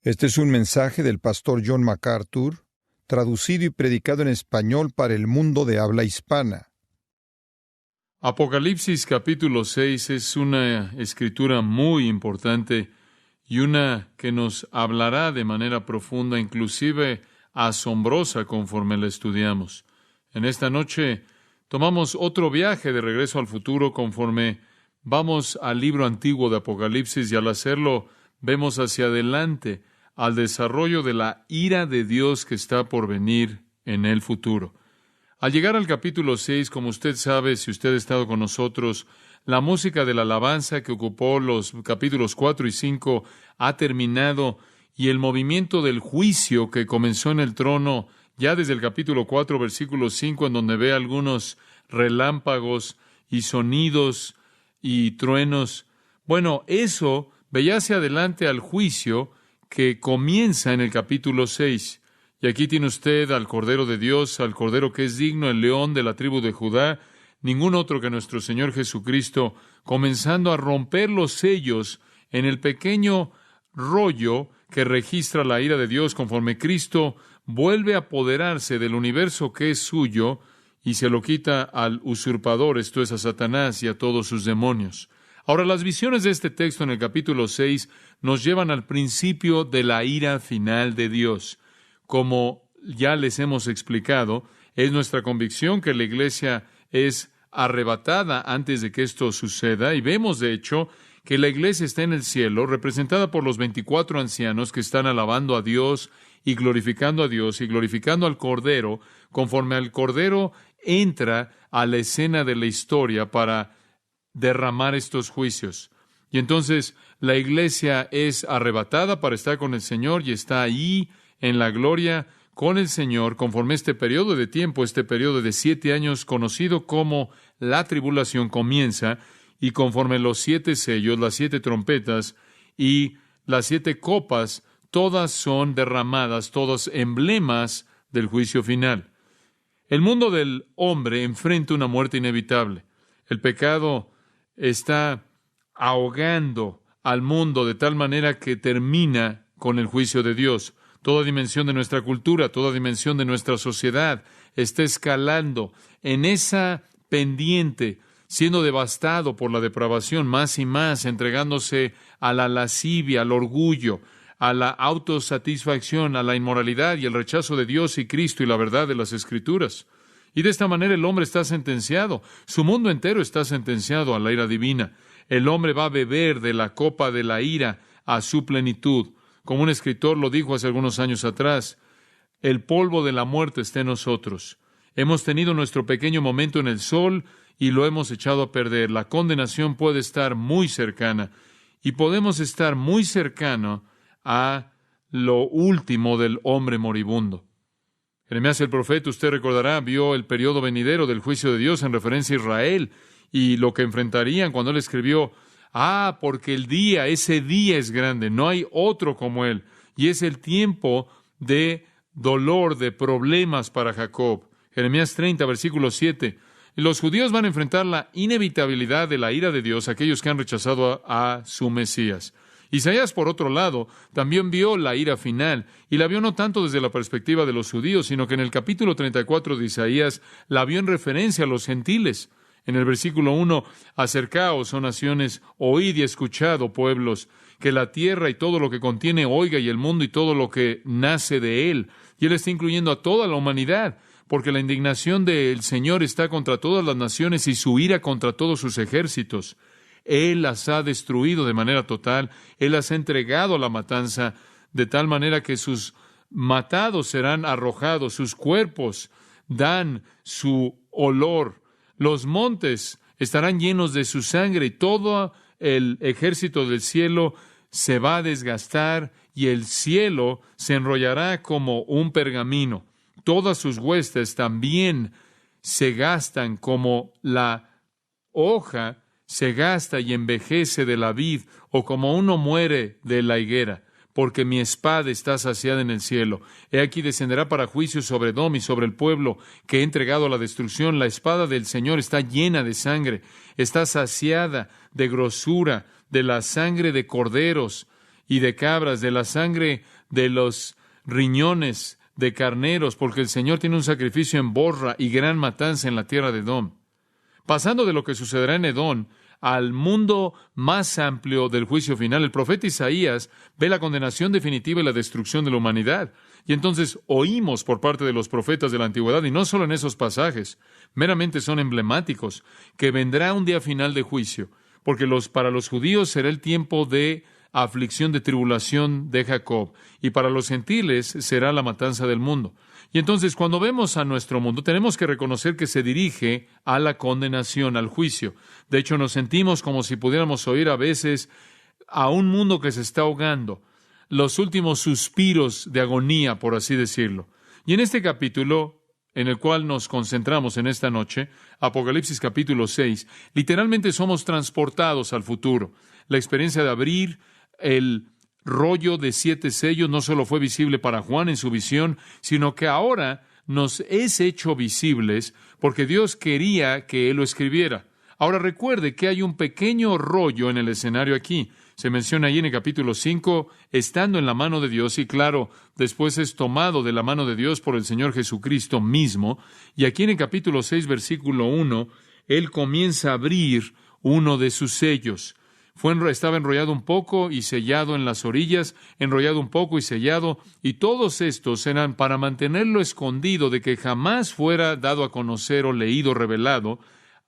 Este es un mensaje del pastor John MacArthur, traducido y predicado en español para el mundo de habla hispana. Apocalipsis capítulo 6 es una escritura muy importante y una que nos hablará de manera profunda, inclusive asombrosa conforme la estudiamos. En esta noche tomamos otro viaje de regreso al futuro conforme vamos al libro antiguo de Apocalipsis, y al hacerlo vemos hacia adelante al desarrollo de la ira de Dios que está por venir en el futuro. Al llegar al capítulo 6, como usted sabe, si usted ha estado con nosotros, la música de la alabanza que ocupó los capítulos 4 y 5 ha terminado, y el movimiento del juicio que comenzó en el trono ya desde el capítulo 4, versículo 5, en donde ve algunos relámpagos y sonidos y truenos. Bueno, eso veía hacia adelante al juicio que comienza en el capítulo 6. Y aquí tiene usted al Cordero de Dios, al Cordero que es digno, el León de la tribu de Judá, ningún otro que nuestro Señor Jesucristo, comenzando a romper los sellos en el pequeño rollo que registra la ira de Dios conforme Cristo vuelve a apoderarse del universo que es suyo y se lo quita al usurpador, esto es, a Satanás y a todos sus demonios. Ahora, las visiones de este texto en el capítulo 6 nos llevan al principio de la ira final de Dios. Como ya les hemos explicado, es nuestra convicción que la iglesia es arrebatada antes de que esto suceda, y vemos, de hecho, que la iglesia está en el cielo, representada por los 24 ancianos que están alabando a Dios y glorificando a Dios y glorificando al Cordero, conforme al Cordero entra a la escena de la historia para derramar estos juicios. Y entonces la iglesia es arrebatada para estar con el Señor y está ahí en la gloria con el Señor conforme este periodo de tiempo, este periodo de 7 años conocido como la tribulación comienza, y conforme los 7 sellos, las 7 trompetas y las 7 copas, todas son derramadas, todas emblemas del juicio final. El mundo del hombre enfrenta una muerte inevitable. El pecado está ahogando al mundo de tal manera que termina con el juicio de Dios. Toda dimensión de nuestra cultura, toda dimensión de nuestra sociedad está escalando en esa pendiente, siendo devastado por la depravación más y más, entregándose a la lascivia, al orgullo, a la autosatisfacción, a la inmoralidad y el rechazo de Dios y Cristo y la verdad de las Escrituras. Y de esta manera el hombre está sentenciado. Su mundo entero está sentenciado a la ira divina. El hombre va a beber de la copa de la ira a su plenitud. Como un escritor lo dijo hace algunos años atrás, el polvo de la muerte está en nosotros. Hemos tenido nuestro pequeño momento en el sol y lo hemos echado a perder. La condenación puede estar muy cercana y podemos estar muy cercano a lo último del hombre moribundo. Jeremías el profeta, usted recordará, vio el periodo venidero del juicio de Dios en referencia a Israel y lo que enfrentarían cuando él escribió: porque ese día es grande, no hay otro como él, y es el tiempo de dolor, de problemas para Jacob. Jeremías 30, versículo 7. Y los judíos van a enfrentar la inevitabilidad de la ira de Dios, aquellos que han rechazado a su Mesías. Isaías, por otro lado, también vio la ira final, y la vio no tanto desde la perspectiva de los judíos, sino que en el capítulo 34 de Isaías la vio en referencia a los gentiles. En el versículo 1, acercaos, oh naciones, oíd y escuchad, oh pueblos, que la tierra y todo lo que contiene oiga, y el mundo y todo lo que nace de él. Y él está incluyendo a toda la humanidad, porque la indignación del Señor está contra todas las naciones y su ira contra todos sus ejércitos. Él las ha destruido de manera total, Él las ha entregado a la matanza, de tal manera que sus matados serán arrojados, sus cuerpos dan su olor. Los montes estarán llenos de su sangre y todo el ejército del cielo se va a desgastar y el cielo se enrollará como un pergamino. Todas sus huestes también se gastan como la hoja se gasta y envejece de la vid, o como uno muere de la higuera, porque mi espada está saciada en el cielo. He aquí descenderá para juicio sobre Edom y sobre el pueblo que he entregado a la destrucción. La espada del Señor está llena de sangre, está saciada de grosura, de la sangre de corderos y de cabras, de la sangre de los riñones de carneros, porque el Señor tiene un sacrificio en Borra y gran matanza en la tierra de Edom. Pasando de lo que sucederá en Edom al mundo más amplio del juicio final, el profeta Isaías ve la condenación definitiva y la destrucción de la humanidad. Y entonces oímos por parte de los profetas de la antigüedad, y no solo en esos pasajes, meramente son emblemáticos, que vendrá un día final de juicio, porque para los judíos será el tiempo de aflicción, de tribulación de Jacob, y para los gentiles será la matanza del mundo. Y entonces, cuando vemos a nuestro mundo, tenemos que reconocer que se dirige a la condenación, al juicio. De hecho, nos sentimos como si pudiéramos oír a veces a un mundo que se está ahogando, los últimos suspiros de agonía, por así decirlo. Y en este capítulo, en el cual nos concentramos en esta noche, Apocalipsis capítulo 6, literalmente somos transportados al futuro. La experiencia de abrir el rollo de 7 sellos no solo fue visible para Juan en su visión, sino que ahora nos es hecho visibles porque Dios quería que Él lo escribiera. Ahora recuerde que hay un pequeño rollo en el escenario aquí. Se menciona ahí en el capítulo 5, estando en la mano de Dios, y claro, después es tomado de la mano de Dios por el Señor Jesucristo mismo. Y aquí en el capítulo 6, versículo 1, Él comienza a abrir uno de sus sellos. Estaba enrollado un poco y sellado en las orillas, enrollado un poco y sellado, y todos estos eran para mantenerlo escondido de que jamás fuera dado a conocer o leído, revelado,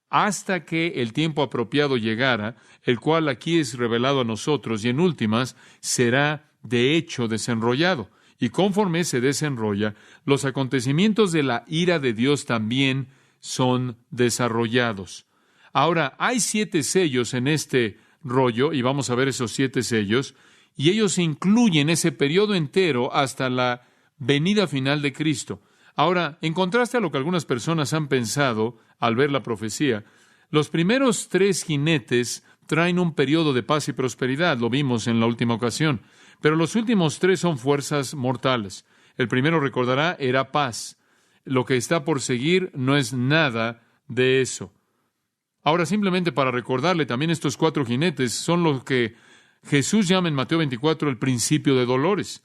hasta que el tiempo apropiado llegara, el cual aquí es revelado a nosotros, y en últimas será de hecho desenrollado. Y conforme se desenrolla, los acontecimientos de la ira de Dios también son desarrollados. Ahora, hay 7 sellos en este rollo, y vamos a ver esos 7 sellos, y ellos incluyen ese periodo entero hasta la venida final de Cristo. Ahora, en contraste a lo que algunas personas han pensado al ver la profecía, los primeros 3 jinetes traen un periodo de paz y prosperidad, lo vimos en la última ocasión, pero los últimos 3 son fuerzas mortales. El primero, recordará, era paz. Lo que está por seguir no es nada de eso. Ahora, simplemente para recordarle, también estos 4 jinetes son lo que Jesús llama en Mateo 24 el principio de dolores.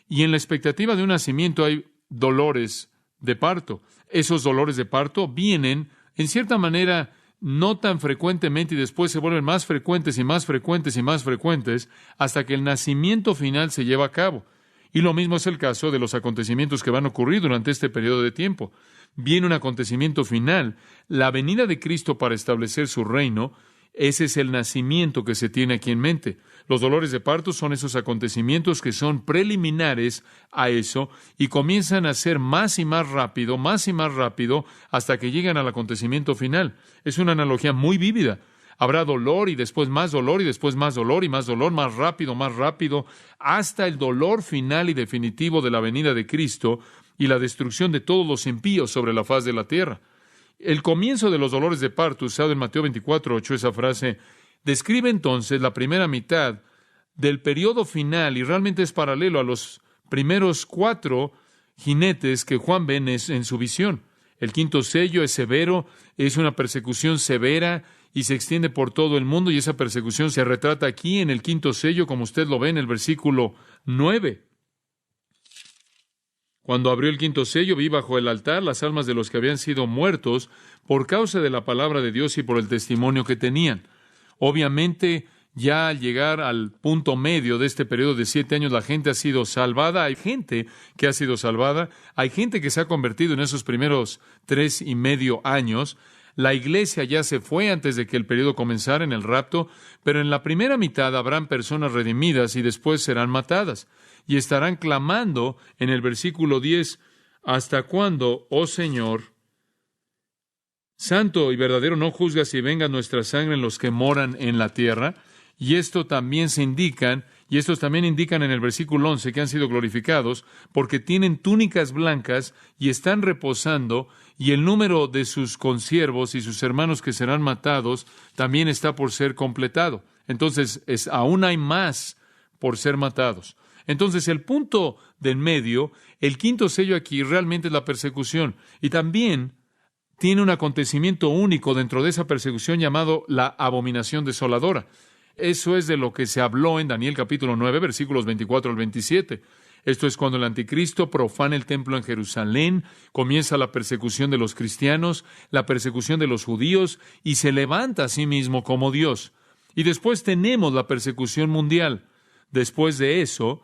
Y en la expectativa de un nacimiento hay dolores de parto. Esos dolores de parto vienen, en cierta manera, no tan frecuentemente, y después se vuelven más frecuentes y más frecuentes y más frecuentes hasta que el nacimiento final se lleva a cabo. Y lo mismo es el caso de los acontecimientos que van a ocurrir durante este periodo de tiempo. Viene un acontecimiento final, la venida de Cristo para establecer su reino. Ese es el nacimiento que se tiene aquí en mente. Los dolores de parto son esos acontecimientos que son preliminares a eso y comienzan a ser más y más rápido, hasta que llegan al acontecimiento final. Es una analogía muy vívida. Habrá dolor y después más dolor y después más dolor y más dolor, más rápido, hasta el dolor final y definitivo de la venida de Cristo y la destrucción de todos los impíos sobre la faz de la tierra. El comienzo de los dolores de parto, usado en Mateo 24:8, esa frase, describe entonces la primera mitad del periodo final y realmente es paralelo a los primeros 4 jinetes que Juan ve en su visión. El 5º sello es severo, es una persecución severa y se extiende por todo el mundo, y esa persecución se retrata aquí en el 5º sello, como usted lo ve en el versículo 9. Cuando abrió el 5º sello, vi bajo el altar las almas de los que habían sido muertos por causa de la palabra de Dios y por el testimonio que tenían. Obviamente, ya al llegar al punto medio de este periodo de 7 años, la gente ha sido salvada. Hay gente que ha sido salvada. Hay gente que se ha convertido en esos primeros 3.5 años. La iglesia ya se fue antes de que el periodo comenzara en el rapto, pero en la primera mitad habrán personas redimidas y después serán matadas. Y estarán clamando en el versículo 10, ¿hasta cuándo, oh Señor, santo y verdadero, no juzgas y venga nuestra sangre en los que moran en la tierra? Y estos también indican en el versículo 11 que han sido glorificados porque tienen túnicas blancas y están reposando, y el número de sus consiervos y sus hermanos que serán matados también está por ser completado. Entonces, aún hay más por ser matados. Entonces, el punto del medio, el 5º sello aquí realmente es la persecución, y también tiene un acontecimiento único dentro de esa persecución llamado la abominación desoladora. Eso es de lo que se habló en Daniel capítulo 9, versículos 24 al 27. Esto es cuando el anticristo profana el templo en Jerusalén, comienza la persecución de los cristianos, la persecución de los judíos, y se levanta a sí mismo como Dios. Y después tenemos la persecución mundial. Después de eso,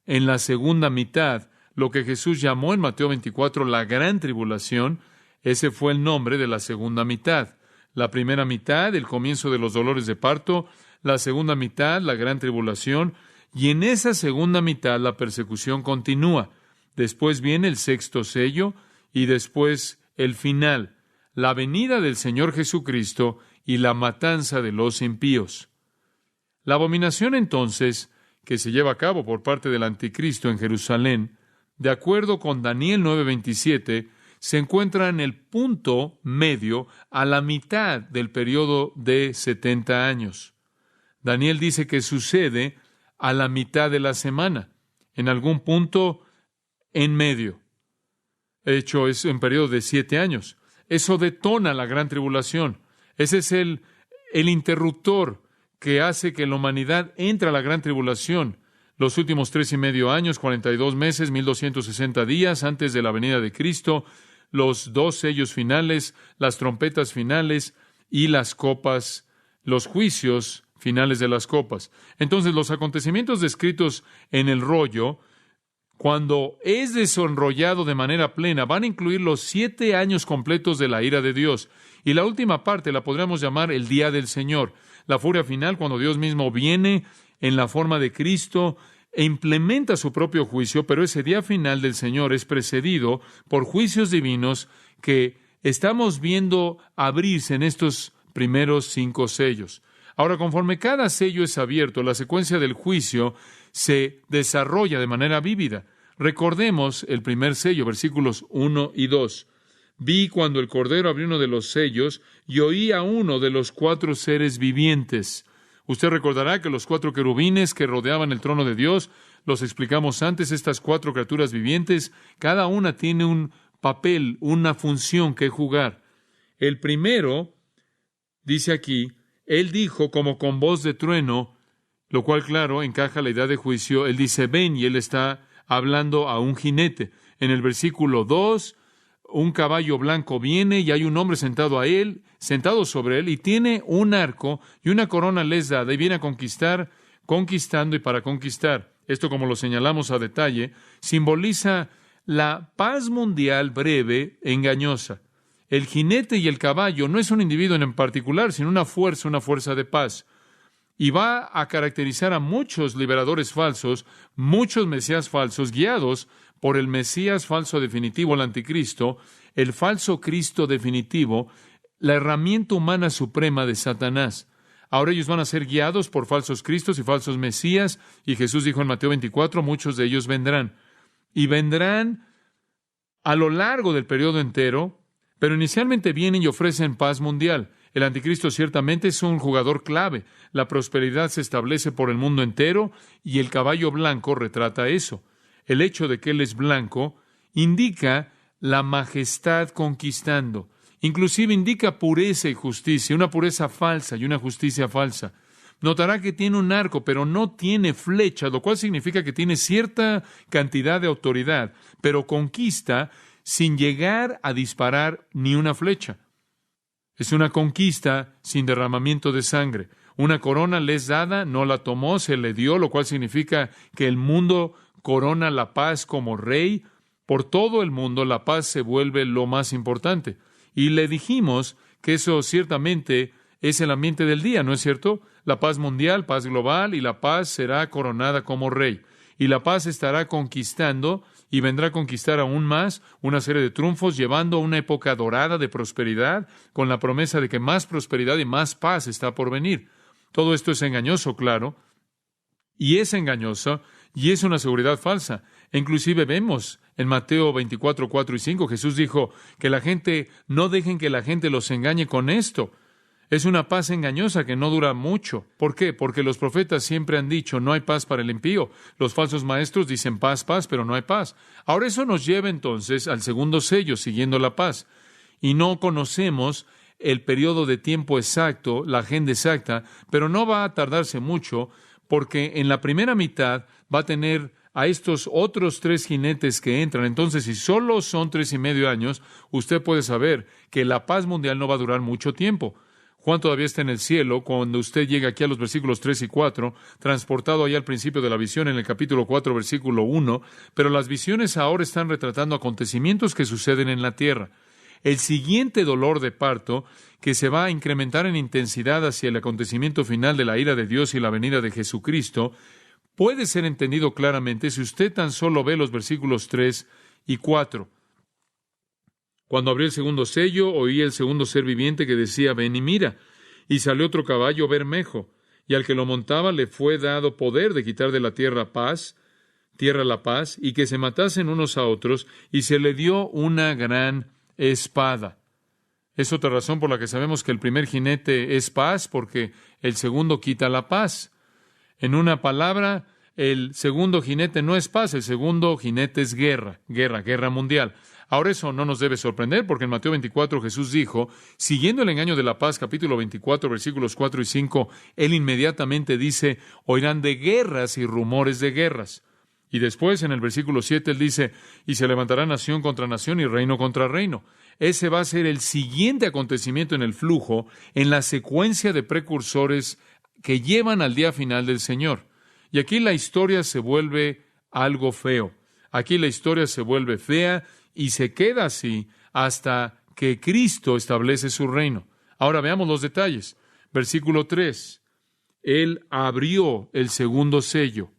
en la segunda mitad, lo que Jesús llamó en Mateo 24 la gran tribulación, ese fue el nombre de la segunda mitad. La primera mitad, el comienzo de los dolores de parto; la segunda mitad, la gran tribulación; y en esa segunda mitad la persecución continúa. Después viene el sexto sello y después el final, la venida del Señor Jesucristo y la matanza de los impíos. La abominación entonces que se lleva a cabo por parte del anticristo en Jerusalén, de acuerdo con Daniel 9:27, se encuentra en el punto medio a la mitad del periodo de 70 años. Daniel dice que sucede a la mitad de la semana, en algún punto en medio. De hecho, es en periodo de 7 años. Eso detona la gran tribulación. Ese es el interruptor que hace que la humanidad entre a la gran tribulación. Los últimos 3.5 años, 42 meses, 1,260 días antes de la venida de Cristo, los 2 sellos finales, las trompetas finales y las copas, los juicios finales de las copas. Entonces, los acontecimientos descritos en el rollo, cuando es desenrollado de manera plena, van a incluir los 7 años completos de la ira de Dios. Y la última parte la podríamos llamar el día del Señor. La furia final, cuando Dios mismo viene en la forma de Cristo e implementa su propio juicio, pero ese día final del Señor es precedido por juicios divinos que estamos viendo abrirse en estos primeros 5 sellos. Ahora, conforme cada sello es abierto, la secuencia del juicio se desarrolla de manera vívida. Recordemos el primer sello, versículos 1 y 2. Vi cuando el Cordero abrió uno de los sellos y oí a uno de los 4 seres vivientes. Usted recordará que los 4 querubines que rodeaban el trono de Dios, los explicamos antes, estas 4 criaturas vivientes, cada una tiene un papel, una función que jugar. El primero, dice aquí, él dijo como con voz de trueno, lo cual, claro, encaja la idea de juicio. Él dice, ven, y él está hablando a un jinete. En el versículo 2, un caballo blanco viene y hay un hombre sentado sobre él, y tiene un arco y una corona les dada, y viene a conquistar, conquistando y para conquistar. Esto, como lo señalamos a detalle, simboliza la paz mundial breve e engañosa. El jinete y el caballo no es un individuo en particular, sino una fuerza de paz. Y va a caracterizar a muchos liberadores falsos, muchos mesías falsos, guiados por el Mesías falso definitivo, el anticristo, el falso Cristo definitivo, la herramienta humana suprema de Satanás. Ahora ellos van a ser guiados por falsos cristos y falsos mesías, y Jesús dijo en Mateo 24, muchos de ellos vendrán. Y vendrán a lo largo del periodo entero, pero inicialmente vienen y ofrecen paz mundial. El anticristo ciertamente es un jugador clave. La prosperidad se establece por el mundo entero y el caballo blanco retrata eso. El hecho de que él es blanco indica la majestad conquistando. Inclusive indica pureza y justicia, una pureza falsa y una justicia falsa. Notará que tiene un arco, pero no tiene flecha, lo cual significa que tiene cierta cantidad de autoridad, pero conquista sin llegar a disparar ni una flecha. Es una conquista sin derramamiento de sangre. Una corona le es dada, no la tomó, se le dio, lo cual significa que el mundo corona la paz como rey. Por todo el mundo la paz se vuelve lo más importante. Y le dijimos que eso ciertamente es el ambiente del día, ¿no es cierto? La paz mundial, paz global, y la paz será coronada como rey. Y la paz estará conquistando y vendrá a conquistar aún más una serie de triunfos, llevando a una época dorada de prosperidad, con la promesa de que más prosperidad y más paz está por venir. Todo esto es engañoso, claro, y es engañoso, y es una seguridad falsa. Inclusive vemos en Mateo 24, 4 y 5, Jesús dijo que no dejen que la gente los engañe con esto. Es una paz engañosa que no dura mucho. ¿Por qué? Porque los profetas siempre han dicho, no hay paz para el impío. Los falsos maestros dicen paz, paz, pero no hay paz. Ahora eso nos lleva entonces al segundo sello, siguiendo la paz. Y no conocemos el periodo de tiempo exacto, la agenda exacta, pero no va a tardarse mucho, porque en la primera mitad va a tener a estos otros 3 jinetes que entran. Entonces, si solo son 3.5 años, usted puede saber que la paz mundial no va a durar mucho tiempo. Juan todavía está en el cielo cuando usted llega aquí a los versículos 3 y 4, transportado allá al principio de la visión en el capítulo 4, versículo 1, pero las visiones ahora están retratando acontecimientos que suceden en la tierra. El siguiente dolor de parto, que se va a incrementar en intensidad hacia el acontecimiento final de la ira de Dios y la venida de Jesucristo, puede ser entendido claramente si usted tan solo ve los versículos 3 y 4. Cuando abrió el segundo sello, oí el segundo ser viviente que decía, ven y mira. Y salió otro caballo bermejo, y al que lo montaba le fue dado poder de quitar de la tierra la paz, y que se matasen unos a otros, y se le dio una gran espada. Es otra razón por la que sabemos que el primer jinete es paz, porque el segundo quita la paz. En una palabra, el segundo jinete no es paz, el segundo jinete es guerra mundial. Ahora eso no nos debe sorprender, porque en Mateo 24 Jesús dijo, siguiendo el engaño de la paz, capítulo 24, versículos 4 y 5, Él inmediatamente dice, oirán de guerras y rumores de guerras. Y después, en el versículo 7, Él dice, y se levantará nación contra nación y reino contra reino. Ese va a ser el siguiente acontecimiento en el flujo, en la secuencia de precursores que llevan al día final del Señor. Y aquí la historia se vuelve algo feo. Aquí la historia se vuelve fea y se queda así hasta que Cristo establece su reino. Ahora veamos los detalles. Versículo 3. Él abrió el segundo sello.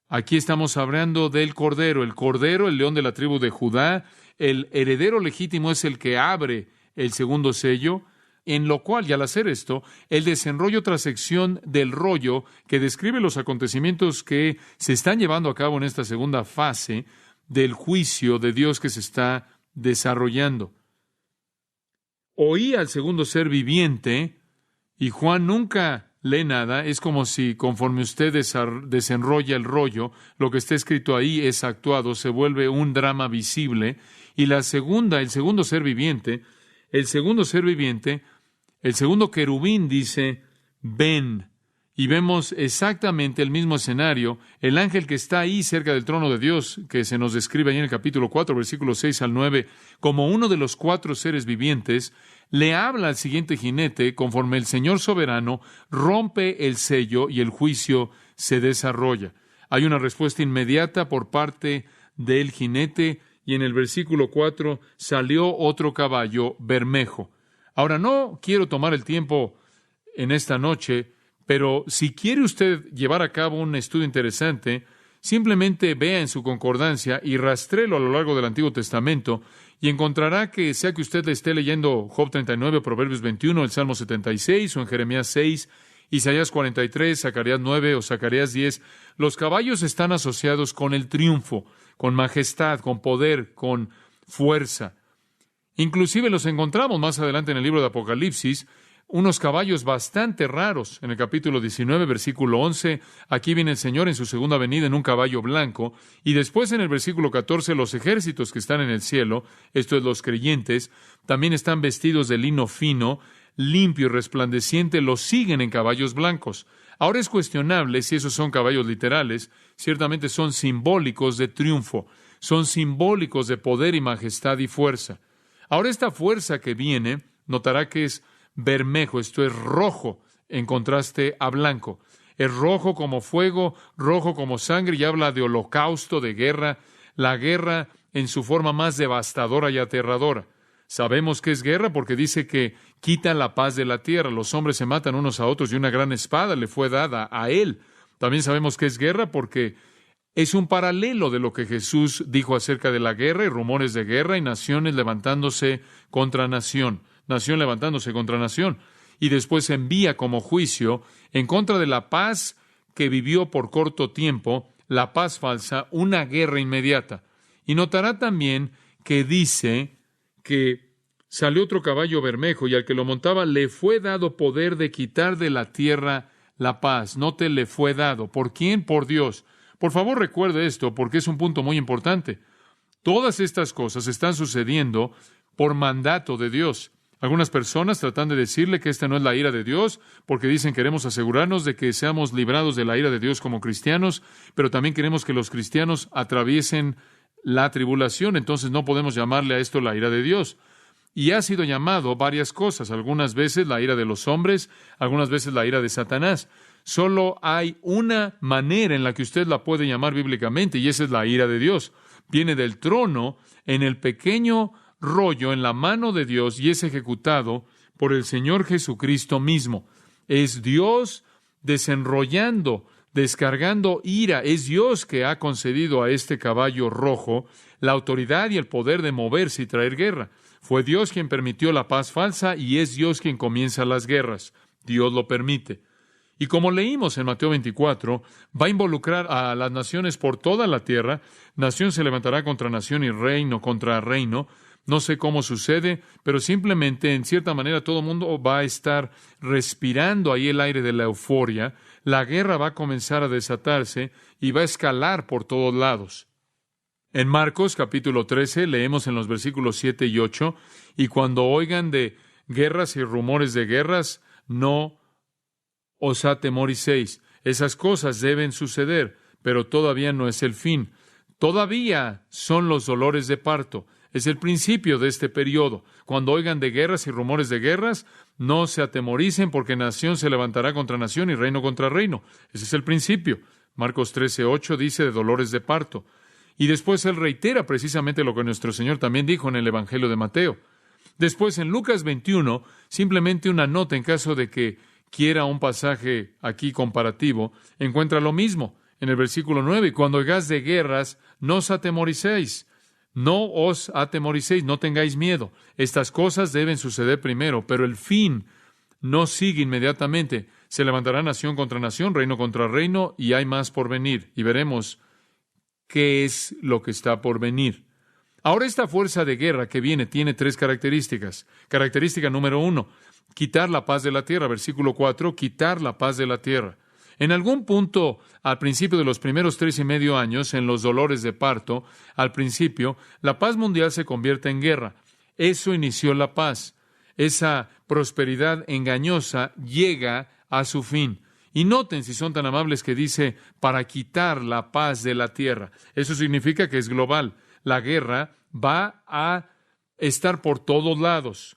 Aquí estamos hablando del Cordero. El Cordero, el león de la tribu de Judá, el heredero legítimo es el que abre el segundo sello, en lo cual, y al hacer esto, Él desenrolla otra sección del rollo que describe los acontecimientos que se están llevando a cabo en esta segunda fase del juicio de Dios que se está desarrollando. Oí al segundo ser viviente, y Juan nunca lee nada. Es como si, conforme usted desenrolla el rollo, lo que está escrito ahí es actuado, se vuelve un drama visible. Y el segundo ser viviente, el segundo querubín dice, ven. Y vemos exactamente el mismo escenario. El ángel que está ahí cerca del trono de Dios, que se nos describe ahí en el capítulo 4, versículos 6 al 9, como uno de los 4 seres vivientes, le habla al siguiente jinete conforme el Señor soberano rompe el sello y el juicio se desarrolla. Hay una respuesta inmediata por parte del jinete, y en el versículo 4 salió otro caballo bermejo. Ahora, no quiero tomar el tiempo en esta noche, pero si quiere usted llevar a cabo un estudio interesante, simplemente vea en su concordancia y rastréelo a lo largo del Antiguo Testamento y encontrará que, sea que usted le esté leyendo Job 39, Proverbios 21, el Salmo 76 o en Jeremías 6, Isaías 43, Zacarías 9 o Zacarías 10, los caballos están asociados con el triunfo, con majestad, con poder, con fuerza. Inclusive los encontramos más adelante en el libro de Apocalipsis, unos caballos bastante raros. En el capítulo 19, versículo 11, aquí viene el Señor en su segunda venida en un caballo blanco, y después en el versículo 14, los ejércitos que están en el cielo, esto es los creyentes, también están vestidos de lino fino, limpio y resplandeciente, los siguen en caballos blancos. Ahora es cuestionable si esos son caballos literales, ciertamente son simbólicos de triunfo, son simbólicos de poder y majestad y fuerza. Ahora esta fuerza que viene, notará que es bermejo, esto es rojo, en contraste a blanco. Es rojo como fuego, rojo como sangre, y habla de holocausto, de guerra, la guerra en su forma más devastadora y aterradora. Sabemos que es guerra porque dice que quita la paz de la tierra, los hombres se matan unos a otros y una gran espada le fue dada a él. También sabemos que es guerra porque es un paralelo de lo que Jesús dijo acerca de la guerra y rumores de guerra y naciones levantándose contra nación levantándose contra nación, y después envía como juicio en contra de la paz que vivió por corto tiempo, la paz falsa, una guerra inmediata. Y notará también que dice que salió otro caballo bermejo y al que lo montaba le fue dado poder de quitar de la tierra la paz. Note, le fue dado. ¿Por quién? Por Dios. Por favor, recuerde esto porque es un punto muy importante. Todas estas cosas están sucediendo por mandato de Dios. Algunas personas tratan de decirle que esta no es la ira de Dios, porque dicen queremos asegurarnos de que seamos librados de la ira de Dios como cristianos, pero también queremos que los cristianos atraviesen la tribulación, entonces no podemos llamarle a esto la ira de Dios. Y ha sido llamado varias cosas, algunas veces la ira de los hombres, algunas veces la ira de Satanás. Solo hay una manera en la que usted la puede llamar bíblicamente, y esa es la ira de Dios. Viene del trono en el pequeño rollo en la mano de Dios y es ejecutado por el Señor Jesucristo mismo. Es Dios desenrollando, descargando ira. Es Dios que ha concedido a este caballo rojo la autoridad y el poder de moverse y traer guerra. Fue Dios quien permitió la paz falsa y es Dios quien comienza las guerras. Dios lo permite. Y como leímos en Mateo 24, va a involucrar a las naciones por toda la tierra. Nación se levantará contra nación y reino contra reino. No sé cómo sucede, pero simplemente, en cierta manera, todo el mundo va a estar respirando ahí el aire de la euforia. La guerra va a comenzar a desatarse y va a escalar por todos lados. En Marcos capítulo 13 leemos en los versículos 7 y 8, y cuando oigan de guerras y rumores de guerras, no os atemoricéis. Esas cosas deben suceder, pero todavía no es el fin. Todavía son los dolores de parto. Es el principio de este periodo. Cuando oigan de guerras y rumores de guerras, no se atemoricen porque nación se levantará contra nación y reino contra reino. Ese es el principio. Marcos 13:8 dice de dolores de parto. Y después él reitera precisamente lo que nuestro Señor también dijo en el Evangelio de Mateo. Después en Lucas 21, simplemente una nota en caso de que quiera un pasaje aquí comparativo, encuentra lo mismo. En el versículo 9, cuando oigáis de guerras, no os atemoricéis. No os atemoricéis, no tengáis miedo. Estas cosas deben suceder primero, pero el fin no sigue inmediatamente. Se levantará nación contra nación, reino contra reino, y hay más por venir. Y veremos qué es lo que está por venir. Ahora, esta fuerza de guerra que viene tiene tres características. Característica número 1, quitar la paz de la tierra. Versículo 4, quitar la paz de la tierra. En algún punto, al principio de los primeros 3.5 años, en los dolores de parto, al principio, la paz mundial se convierte en guerra. Eso inició la paz. Esa prosperidad engañosa llega a su fin. Y noten, si son tan amables, que dice, para quitar la paz de la tierra. Eso significa que es global. La guerra va a estar por todos lados.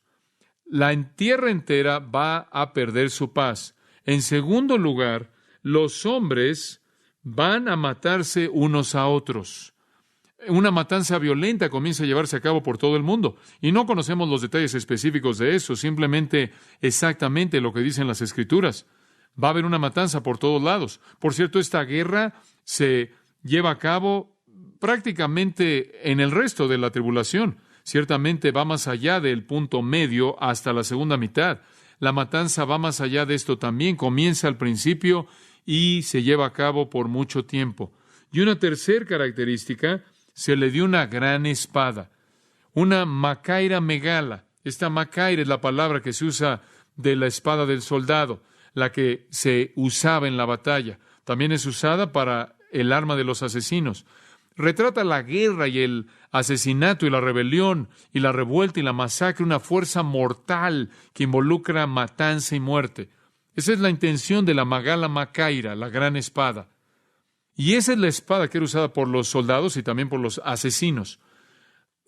La tierra entera va a perder su paz. En segundo lugar, los hombres van a matarse unos a otros. Una matanza violenta comienza a llevarse a cabo por todo el mundo. Y no conocemos los detalles específicos de eso, simplemente exactamente lo que dicen las Escrituras. Va a haber una matanza por todos lados. Por cierto, esta guerra se lleva a cabo prácticamente en el resto de la tribulación. Ciertamente va más allá del punto medio hasta la segunda mitad. La matanza va más allá de esto también. Comienza al principio y se lleva a cabo por mucho tiempo. Y una tercera característica, se le dio una gran espada, una macaira megala. Esta macaira es la palabra que se usa de la espada del soldado, la que se usaba en la batalla. También es usada para el arma de los asesinos. Retrata la guerra y el asesinato y la rebelión y la revuelta y la masacre, una fuerza mortal que involucra matanza y muerte. Esa es la intención de la Magala Macaira, la gran espada. Y esa es la espada que era usada por los soldados y también por los asesinos.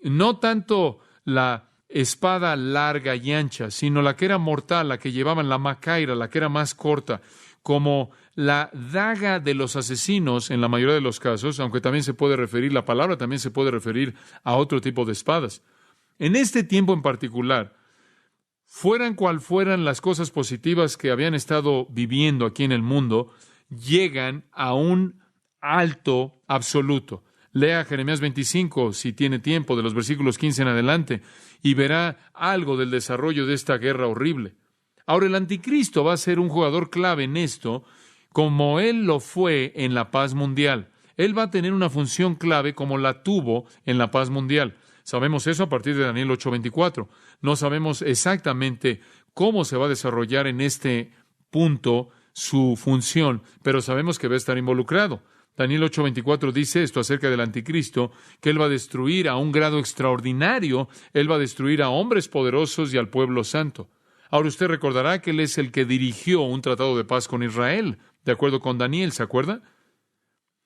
No tanto la espada larga y ancha, sino la que era mortal, la que llevaban la Macaira, la que era más corta, como la daga de los asesinos en la mayoría de los casos, aunque también se puede referir, la palabra también se puede referir a otro tipo de espadas. En este tiempo en particular, fueran cual fueran las cosas positivas que habían estado viviendo aquí en el mundo, llegan a un alto absoluto. Lea Jeremías 25, si tiene tiempo, de los versículos 15 en adelante, y verá algo del desarrollo de esta guerra horrible. Ahora, el anticristo va a ser un jugador clave en esto, como él lo fue en la paz mundial. Él va a tener una función clave como la tuvo en la paz mundial. Sabemos eso a partir de Daniel 8:24. No sabemos exactamente cómo se va a desarrollar en este punto su función, pero sabemos que va a estar involucrado. Daniel 8:24 dice esto acerca del anticristo, que él va a destruir a un grado extraordinario, él va a destruir a hombres poderosos y al pueblo santo. Ahora usted recordará que él es el que dirigió un tratado de paz con Israel, de acuerdo con Daniel, ¿se acuerda?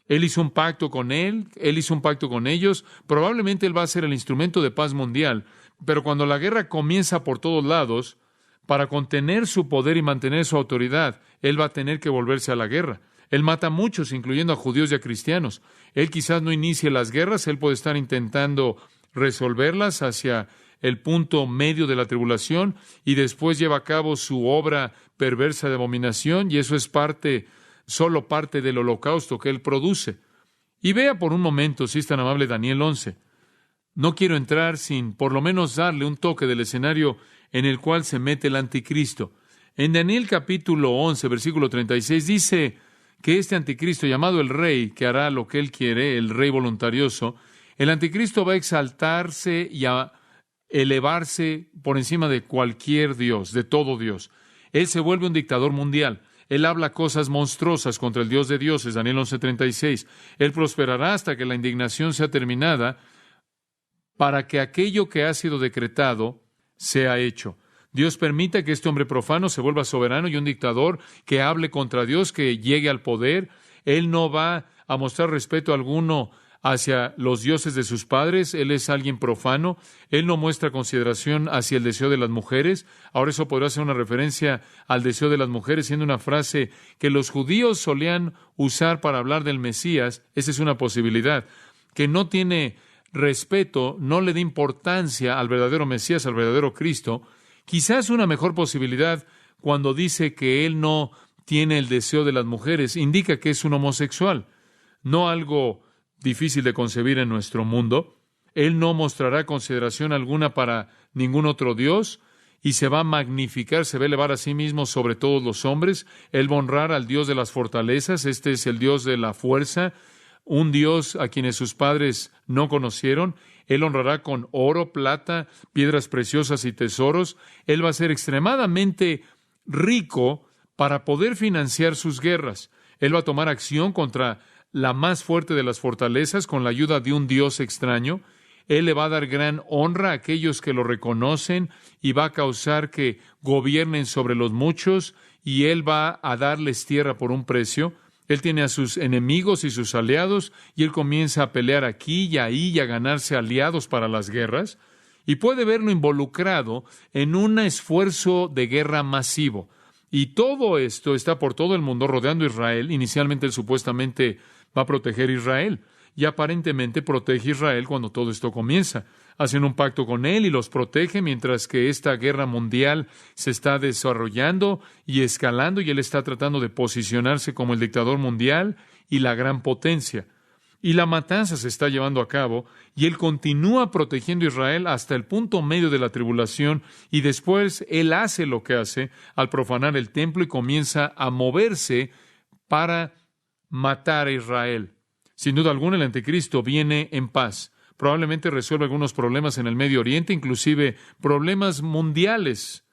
Él hizo un pacto con él hizo un pacto con ellos, probablemente él va a ser el instrumento de paz mundial, pero cuando la guerra comienza por todos lados, para contener su poder y mantener su autoridad, él va a tener que volverse a la guerra. Él mata a muchos, incluyendo a judíos y a cristianos. Él quizás no inicie las guerras, él puede estar intentando resolverlas hacia el punto medio de la tribulación y después lleva a cabo su obra perversa de abominación, y eso es solo parte del holocausto que él produce. Y vea por un momento, si es tan amable, Daniel 11. No quiero entrar sin por lo menos darle un toque del escenario en el cual se mete el anticristo. En Daniel capítulo 11, versículo 36, dice que este anticristo, llamado el rey, que hará lo que él quiere, el rey voluntarioso, el anticristo va a exaltarse y a elevarse por encima de cualquier Dios, de todo Dios. Él se vuelve un dictador mundial. Él habla cosas monstruosas contra el Dios de dioses, Daniel 11:36. Él prosperará hasta que la indignación sea terminada para que aquello que ha sido decretado sea hecho. Dios permite que este hombre profano se vuelva soberano y un dictador que hable contra Dios, que llegue al poder. Él no va a mostrar respeto alguno hacia los dioses de sus padres. Él es alguien profano. Él no muestra consideración hacia el deseo de las mujeres. Ahora eso podrá ser una referencia al deseo de las mujeres, siendo una frase que los judíos solían usar para hablar del Mesías. Esa es una posibilidad. Que no tiene respeto, no le da importancia al verdadero Mesías, al verdadero Cristo. Quizás una mejor posibilidad cuando dice que él no tiene el deseo de las mujeres, indica que es un homosexual. No algo difícil de concebir en nuestro mundo. Él no mostrará consideración alguna para ningún otro Dios y se va a magnificar, se va a elevar a sí mismo sobre todos los hombres. Él va a honrar al Dios de las fortalezas. Este es el Dios de la fuerza, un Dios a quienes sus padres no conocieron. Él honrará con oro, plata, piedras preciosas y tesoros. Él va a ser extremadamente rico para poder financiar sus guerras. Él va a tomar acción contra la más fuerte de las fortalezas con la ayuda de un Dios extraño. Él le va a dar gran honra a aquellos que lo reconocen y va a causar que gobiernen sobre los muchos, y él va a darles tierra por un precio. Él tiene a sus enemigos y sus aliados, y él comienza a pelear aquí y ahí y a ganarse aliados para las guerras, y puede verlo involucrado en un esfuerzo de guerra masivo. Y todo esto está por todo el mundo rodeando a Israel. Inicialmente él supuestamente va a proteger a Israel, y aparentemente protege a Israel cuando todo esto comienza. Hacen un pacto con él y los protege mientras que esta guerra mundial se está desarrollando y escalando, y él está tratando de posicionarse como el dictador mundial y la gran potencia. Y la matanza se está llevando a cabo, y él continúa protegiendo a Israel hasta el punto medio de la tribulación, y después él hace lo que hace al profanar el templo y comienza a moverse para matar a Israel. Sin duda alguna, el anticristo viene en paz. Probablemente resuelve algunos problemas en el Medio Oriente, inclusive problemas mundiales.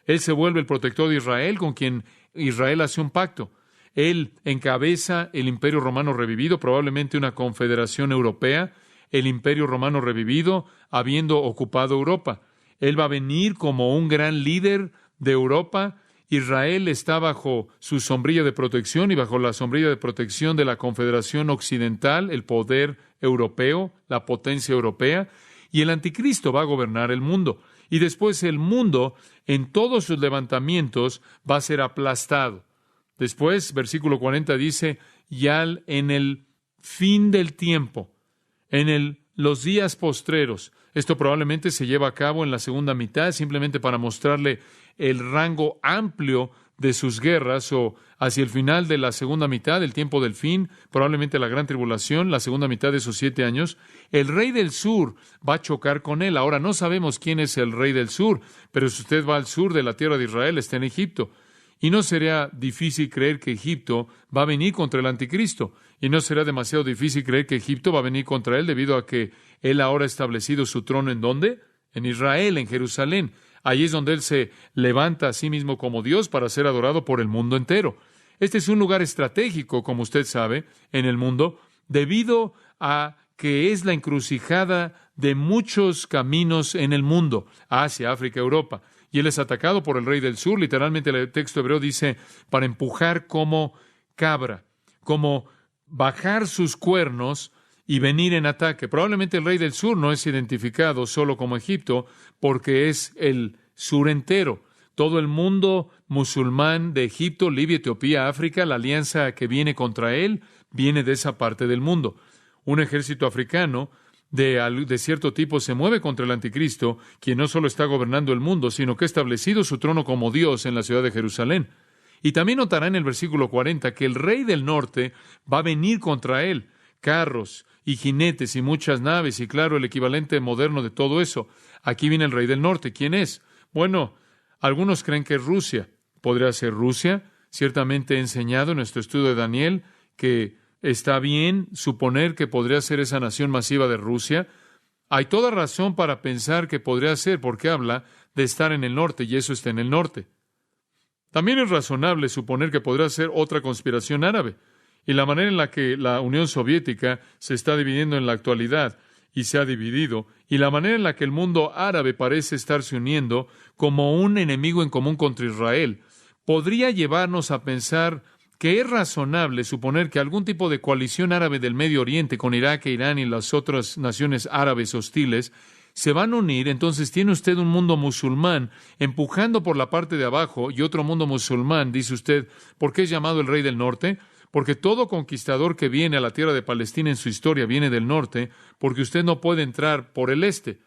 Él se vuelve el protector de Israel, con quien Israel hace un pacto. Él encabeza el Imperio Romano revivido, probablemente una confederación europea, el Imperio Romano revivido, habiendo ocupado Europa. Él va a venir como un gran líder de Europa. Israel está bajo su sombrilla de protección y bajo la sombrilla de protección de la Confederación Occidental, el poder europeo, la potencia europea, y el anticristo va a gobernar el mundo. Y después el mundo, en todos sus levantamientos, va a ser aplastado. Después, versículo 40 dice, ya en el fin del tiempo, los días postreros. Esto probablemente se lleva a cabo en la segunda mitad, simplemente para mostrarle el rango amplio de sus guerras, o hacia el final de la segunda mitad, el tiempo del fin, probablemente la gran tribulación, la segunda mitad de esos 7 años. El rey del sur va a chocar con él. Ahora, no sabemos quién es el rey del sur, pero si usted va al sur de la tierra de Israel, está en Egipto. Y no sería difícil creer que Egipto va a venir contra el anticristo. Y no será demasiado difícil creer que Egipto va a venir contra él, debido a que él ahora ha establecido su trono ¿en dónde? En Israel, en Jerusalén. Ahí es donde él se levanta a sí mismo como Dios para ser adorado por el mundo entero. Este es un lugar estratégico, como usted sabe, en el mundo, debido a que es la encrucijada de muchos caminos en el mundo, Asia, África, Europa. Y él es atacado por el rey del sur. Literalmente el texto hebreo dice, para empujar como cabra, como bajar sus cuernos y venir en ataque. Probablemente el rey del sur no es identificado solo como Egipto, porque es el sur entero. Todo el mundo musulmán de Egipto, Libia, Etiopía, África, la alianza que viene contra él, viene de esa parte del mundo. Un ejército africano de cierto tipo se mueve contra el anticristo, quien no solo está gobernando el mundo, sino que ha establecido su trono como Dios en la ciudad de Jerusalén. Y también notará en el versículo 40 que el rey del norte va a venir contra él, carros y jinetes y muchas naves, y claro, el equivalente moderno de todo eso. Aquí viene el rey del norte. ¿Quién es? Bueno, algunos creen que es Rusia. ¿Podría ser Rusia? Ciertamente he enseñado en nuestro estudio de Daniel que está bien suponer que podría ser esa nación masiva de Rusia. Hay toda razón para pensar que podría ser, porque habla de estar en el norte, y eso está en el norte. También es razonable suponer que podría ser otra conspiración árabe, y la manera en la que la Unión Soviética se está dividiendo en la actualidad, y se ha dividido, y la manera en la que el mundo árabe parece estarse uniendo como un enemigo en común contra Israel, podría llevarnos a pensar que es razonable suponer que algún tipo de coalición árabe del Medio Oriente con Irak e Irán y las otras naciones árabes hostiles se van a unir. Entonces tiene usted un mundo musulmán empujando por la parte de abajo y otro mundo musulmán, dice usted. ¿Por qué es llamado el Rey del Norte? Porque todo conquistador que viene a la tierra de Palestina en su historia viene del norte, porque usted no puede entrar por el este.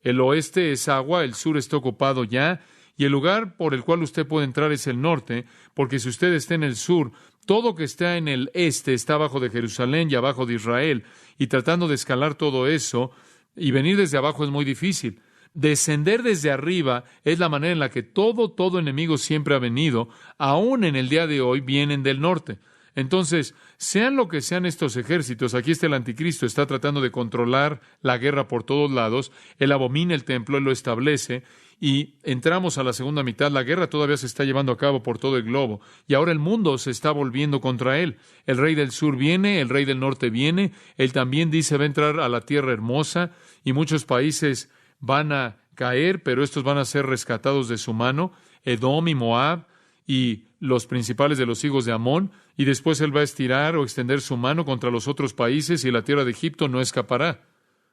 El oeste es agua, el sur está ocupado ya, y el lugar por el cual usted puede entrar es el norte, porque si usted está en el sur, todo que está en el este está abajo de Jerusalén y abajo de Israel, y tratando de escalar todo eso y venir desde abajo es muy difícil. Descender desde arriba es la manera en la que todo enemigo siempre ha venido, aún en el día de hoy vienen del norte. Entonces, sean lo que sean estos ejércitos, aquí está el anticristo, está tratando de controlar la guerra por todos lados, él abomina el templo, él lo establece, y entramos a la segunda mitad, la guerra todavía se está llevando a cabo por todo el globo, y ahora el mundo se está volviendo contra él. El rey del sur viene, el rey del norte viene, él también dice va a entrar a la tierra hermosa, y muchos países van a caer, pero estos van a ser rescatados de su mano, Edom y Moab, y los principales de los hijos de Amón, y después él va a estirar o extender su mano contra los otros países, y la tierra de Egipto no escapará.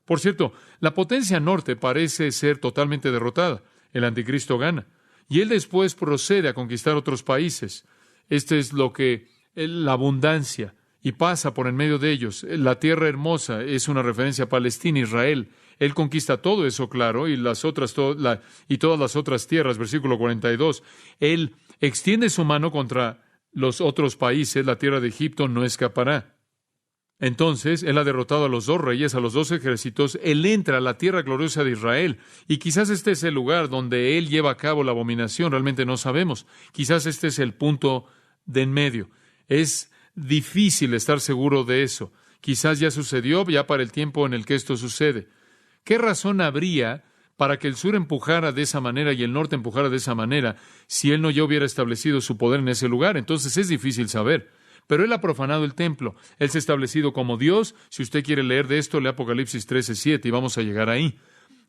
Por cierto, la potencia norte parece ser totalmente derrotada. El anticristo gana. Y él después procede a conquistar otros países. Este es lo que la abundancia, y pasa por en medio de ellos. La tierra hermosa es una referencia a Palestina, Israel. Él conquista todo eso, claro, y todas las otras tierras, versículo 42. Él extiende su mano contra los otros países, la tierra de Egipto no escapará. Entonces, él ha derrotado a los dos reyes, a los dos ejércitos, él entra a la tierra gloriosa de Israel, y quizás este es el lugar donde él lleva a cabo la abominación, realmente no sabemos. Quizás este es el punto de en medio. Es difícil estar seguro de eso. Quizás ya sucedió, ya para el tiempo en el que esto sucede. ¿Qué razón habría para que el sur empujara de esa manera y el norte empujara de esa manera si él no ya hubiera establecido su poder en ese lugar? Entonces es difícil saber. Pero él ha profanado el templo. Él se ha establecido como Dios. Si usted quiere leer de esto, lee Apocalipsis 13:7 y vamos a llegar ahí.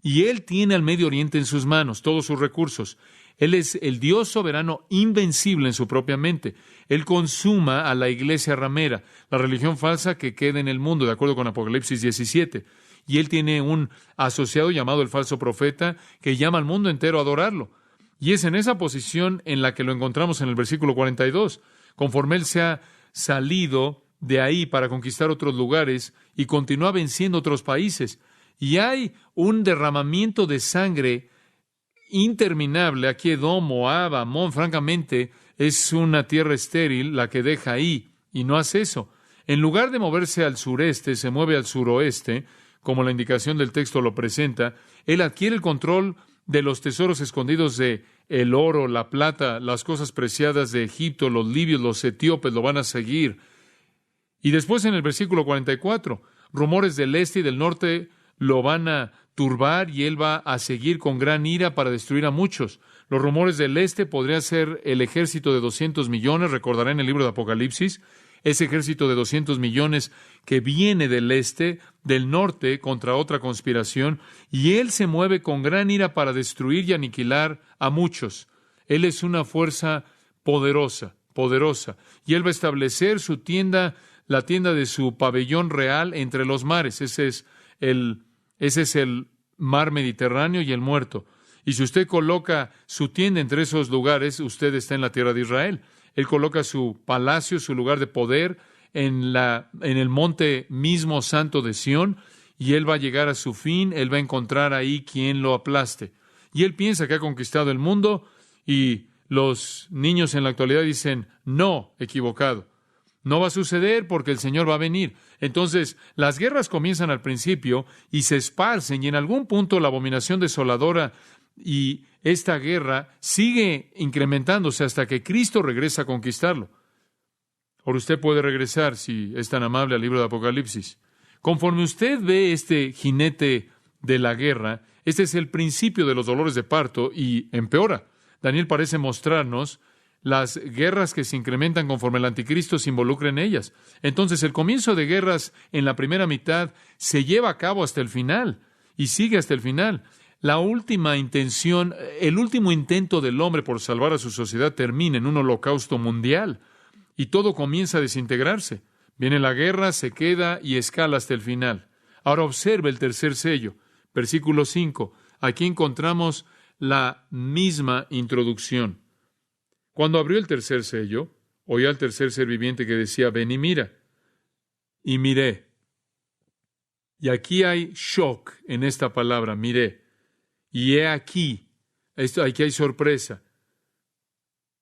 Y él tiene al Medio Oriente en sus manos, todos sus recursos. Él es el Dios soberano invencible en su propia mente. Él consuma a la iglesia ramera, la religión falsa que queda en el mundo, de acuerdo con Apocalipsis 17. Y él tiene un asociado llamado el falso profeta que llama al mundo entero a adorarlo. Y es en esa posición en la que lo encontramos en el versículo 42. Conforme él se ha salido de ahí para conquistar otros lugares y continúa venciendo otros países. Y hay un derramamiento de sangre interminable. Aquí Edom, Moab, Amón, francamente, es una tierra estéril la que deja ahí, y no hace eso. En lugar de moverse al sureste, se mueve al suroeste, como la indicación del texto lo presenta. Él adquiere el control de los tesoros escondidos de el oro, la plata, las cosas preciadas de Egipto. Los libios, los etíopes lo van a seguir. Y después en el versículo 44, rumores del este y del norte lo van a turbar y Él va a seguir con gran ira para destruir a muchos. Los rumores del este podría ser el ejército de 200 millones, recordará en el libro de Apocalipsis, ese ejército de 200 millones que viene del este, del norte, contra otra conspiración, y Él se mueve con gran ira para destruir y aniquilar a muchos. Él es una fuerza poderosa, y Él va a establecer su tienda, la tienda de su pabellón real entre los mares. Ese es el mar Mediterráneo y el Muerto. Y si usted coloca su tienda entre esos lugares, usted está en la tierra de Israel. Él coloca su palacio, su lugar de poder, en el monte mismo santo de Sión, y Él va a llegar a su fin. Él va a encontrar ahí quien lo aplaste. Y Él piensa que ha conquistado el mundo, y los niños en la actualidad dicen, no, equivocado. No va a suceder porque el Señor va a venir. Entonces, las guerras comienzan al principio y se esparcen, y en algún punto la abominación desoladora y esta guerra sigue incrementándose hasta que Cristo regresa a conquistarlo. Ahora usted puede regresar, si es tan amable, al libro de Apocalipsis. Conforme usted ve este jinete de la guerra, este es el principio de los dolores de parto y empeora. Daniel parece mostrarnos las guerras que se incrementan conforme el anticristo se involucra en ellas. Entonces, el comienzo de guerras en la primera mitad se lleva a cabo hasta el final y sigue hasta el final. La última intención, el último intento del hombre por salvar a su sociedad termina en un holocausto mundial y todo comienza a desintegrarse. Viene la guerra, se queda y escala hasta el final. Ahora observe el tercer sello, versículo 5. Aquí encontramos la misma introducción. Cuando abrió el tercer sello, oí al tercer ser viviente que decía, ven y mira. Y miré. Y aquí hay shock en esta palabra, miré. Y he aquí hay sorpresa.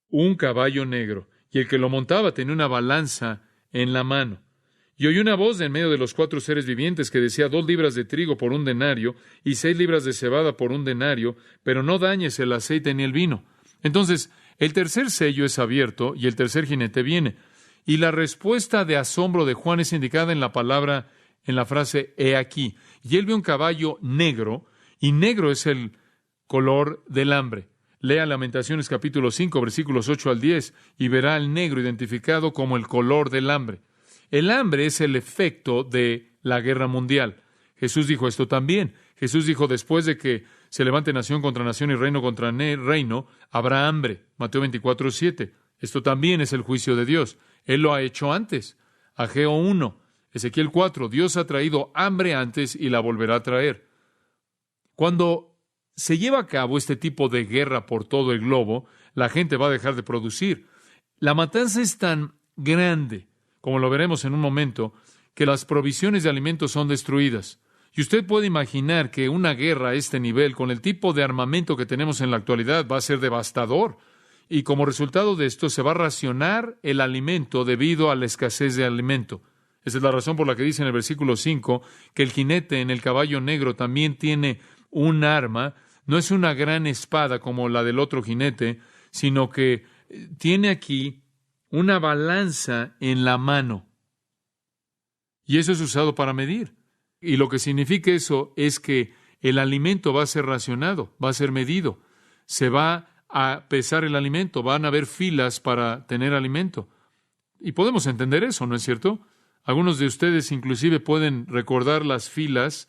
Un caballo negro, y el que lo montaba tenía una balanza en la mano. Y oí una voz de en medio de los 4 seres vivientes que decía, 2 libras de trigo por 1 denario, y 6 libras de cebada por 1 denario, pero no dañes el aceite ni el vino. Entonces, el tercer sello es abierto, y el tercer jinete viene. Y la respuesta de asombro de Juan es indicada en la palabra, en la frase, he aquí. Y él vio un caballo negro, y negro es el color del hambre. Lea Lamentaciones capítulo 5, versículos 8 al 10, y verá el negro identificado como el color del hambre. El hambre es el efecto de la guerra mundial. Jesús dijo esto también. Jesús dijo, después de que se levante nación contra nación y reino contra reino, habrá hambre. Mateo 24, 7. Esto también es el juicio de Dios. Él lo ha hecho antes. Ageo 1, Ezequiel 4. Dios ha traído hambre antes y la volverá a traer. Cuando se lleva a cabo este tipo de guerra por todo el globo, la gente va a dejar de producir. La matanza es tan grande, como lo veremos en un momento, que las provisiones de alimentos son destruidas. Y usted puede imaginar que una guerra a este nivel, con el tipo de armamento que tenemos en la actualidad, va a ser devastador. Y como resultado de esto, se va a racionar el alimento debido a la escasez de alimento. Esa es la razón por la que dice en el versículo 5 que el jinete en el caballo negro también tiene un arma. No es una gran espada como la del otro jinete, sino que tiene aquí una balanza en la mano. Y eso es usado para medir. Y lo que significa eso es que el alimento va a ser racionado, va a ser medido. Se va a pesar el alimento, van a haber filas para tener alimento. Y podemos entender eso, ¿no es cierto? Algunos de ustedes inclusive pueden recordar las filas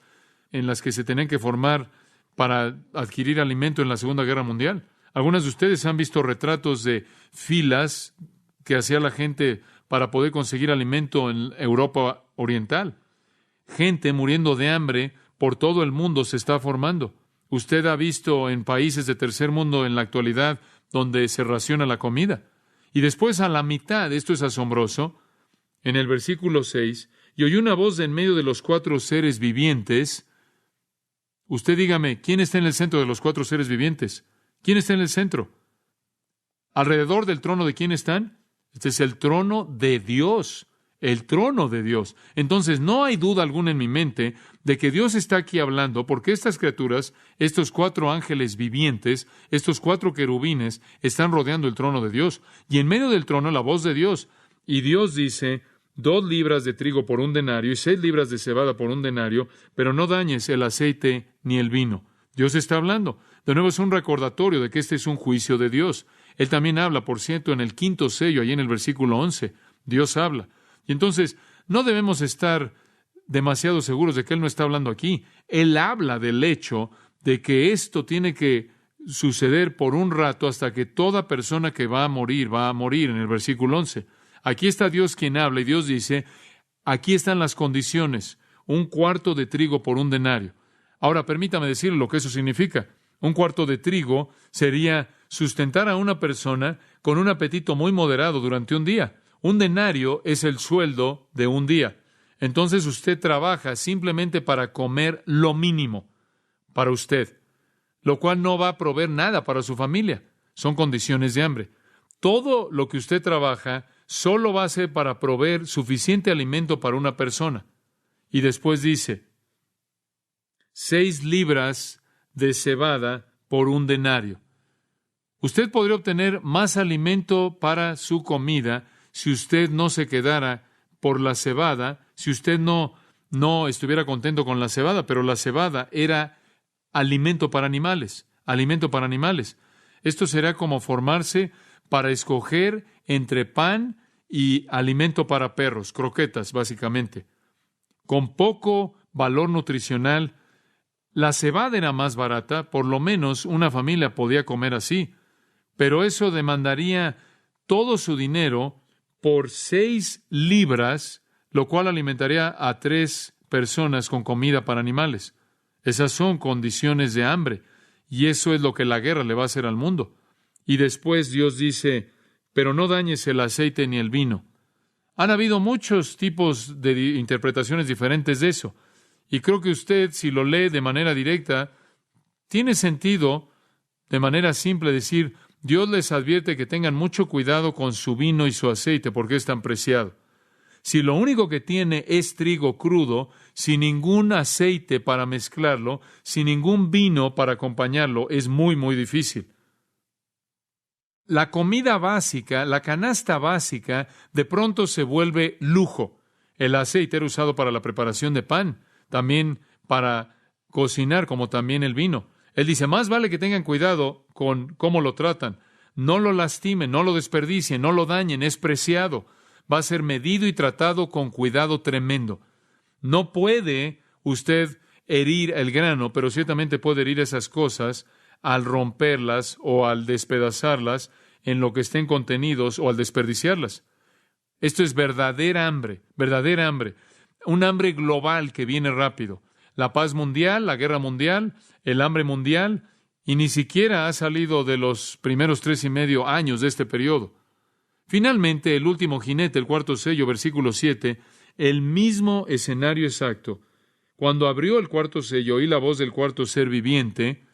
en las que se tenían que formar para adquirir alimento en la Segunda Guerra Mundial. Algunos de ustedes han visto retratos de filas que hacía la gente para poder conseguir alimento en Europa Oriental. Gente muriendo de hambre por todo el mundo se está formando. Usted ha visto en países de tercer mundo en la actualidad donde se raciona la comida. Y después a la mitad, esto es asombroso, en el versículo 6, y oí una voz de en medio de los 4 seres vivientes. Usted dígame, ¿quién está en el centro de los 4 seres vivientes? ¿Quién está en el centro? ¿Alrededor del trono de quién están? Este es el trono de Dios. El trono de Dios. Entonces, no hay duda alguna en mi mente de que Dios está aquí hablando, porque estas criaturas, estos 4 ángeles vivientes, estos 4 querubines, están rodeando el trono de Dios. Y en medio del trono, la voz de Dios. Y Dios dice, 2 libras de trigo por 1 denario y 6 libras de cebada por 1 denario, pero no dañes el aceite ni el vino. Dios está hablando. De nuevo es un recordatorio de que este es un juicio de Dios. Él también habla, por cierto, en el 5º sello, ahí en el versículo 11. Dios habla. Y entonces, no debemos estar demasiado seguros de que Él no está hablando aquí. Él habla del hecho de que esto tiene que suceder por un rato hasta que toda persona que va a morir en el versículo 11. Aquí está Dios quien habla y Dios dice, aquí están las condiciones, 1/4 de trigo por 1 denario. Ahora, permítame decirle lo que eso significa. 1/4 de trigo sería sustentar a una persona con un apetito muy moderado durante un día. 1 denario es el sueldo de un día. Entonces usted trabaja simplemente para comer lo mínimo para usted, lo cual no va a proveer nada para su familia. Son condiciones de hambre. Todo lo que usted trabaja solo va a ser para proveer suficiente alimento para una persona. Y después dice, 6 libras de cebada por 1 denario. Usted podría obtener más alimento para su comida si usted no se quedara por la cebada, si usted no estuviera contento con la cebada, pero la cebada era alimento para animales, alimento para animales. Esto será como formarse para escoger entre pan y alimento para perros, croquetas, básicamente. Con poco valor nutricional, la cebada era más barata, por lo menos una familia podía comer así, pero eso demandaría todo su dinero por 6 libras, lo cual alimentaría a 3 personas con comida para animales. Esas son condiciones de hambre, y eso es lo que la guerra le va a hacer al mundo. Y después Dios dice, pero no dañes el aceite ni el vino. Han habido muchos tipos de interpretaciones diferentes de eso, y creo que usted, si lo lee de manera directa, tiene sentido, de manera simple, decir, Dios les advierte que tengan mucho cuidado con su vino y su aceite, porque es tan preciado. Si lo único que tiene es trigo crudo, sin ningún aceite para mezclarlo, sin ningún vino para acompañarlo, es muy, muy difícil. La comida básica, la canasta básica, de pronto se vuelve lujo. El aceite era usado para la preparación de pan, también para cocinar, como también el vino. Él dice, más vale que tengan cuidado con cómo lo tratan. No lo lastimen, no lo desperdicien, no lo dañen, es preciado. Va a ser medido y tratado con cuidado tremendo. No puede usted herir el grano, pero ciertamente puede herir esas cosas al romperlas o al despedazarlas en lo que estén contenidos o al desperdiciarlas. Esto es verdadera hambre, un hambre global que viene rápido. La paz mundial, la guerra mundial, el hambre mundial, y ni siquiera ha salido de los primeros 3.5 años de este periodo. Finalmente, el último jinete, el 4º sello, versículo 7, el mismo escenario exacto. Cuando abrió el 4º sello, oí la voz del 4º ser viviente,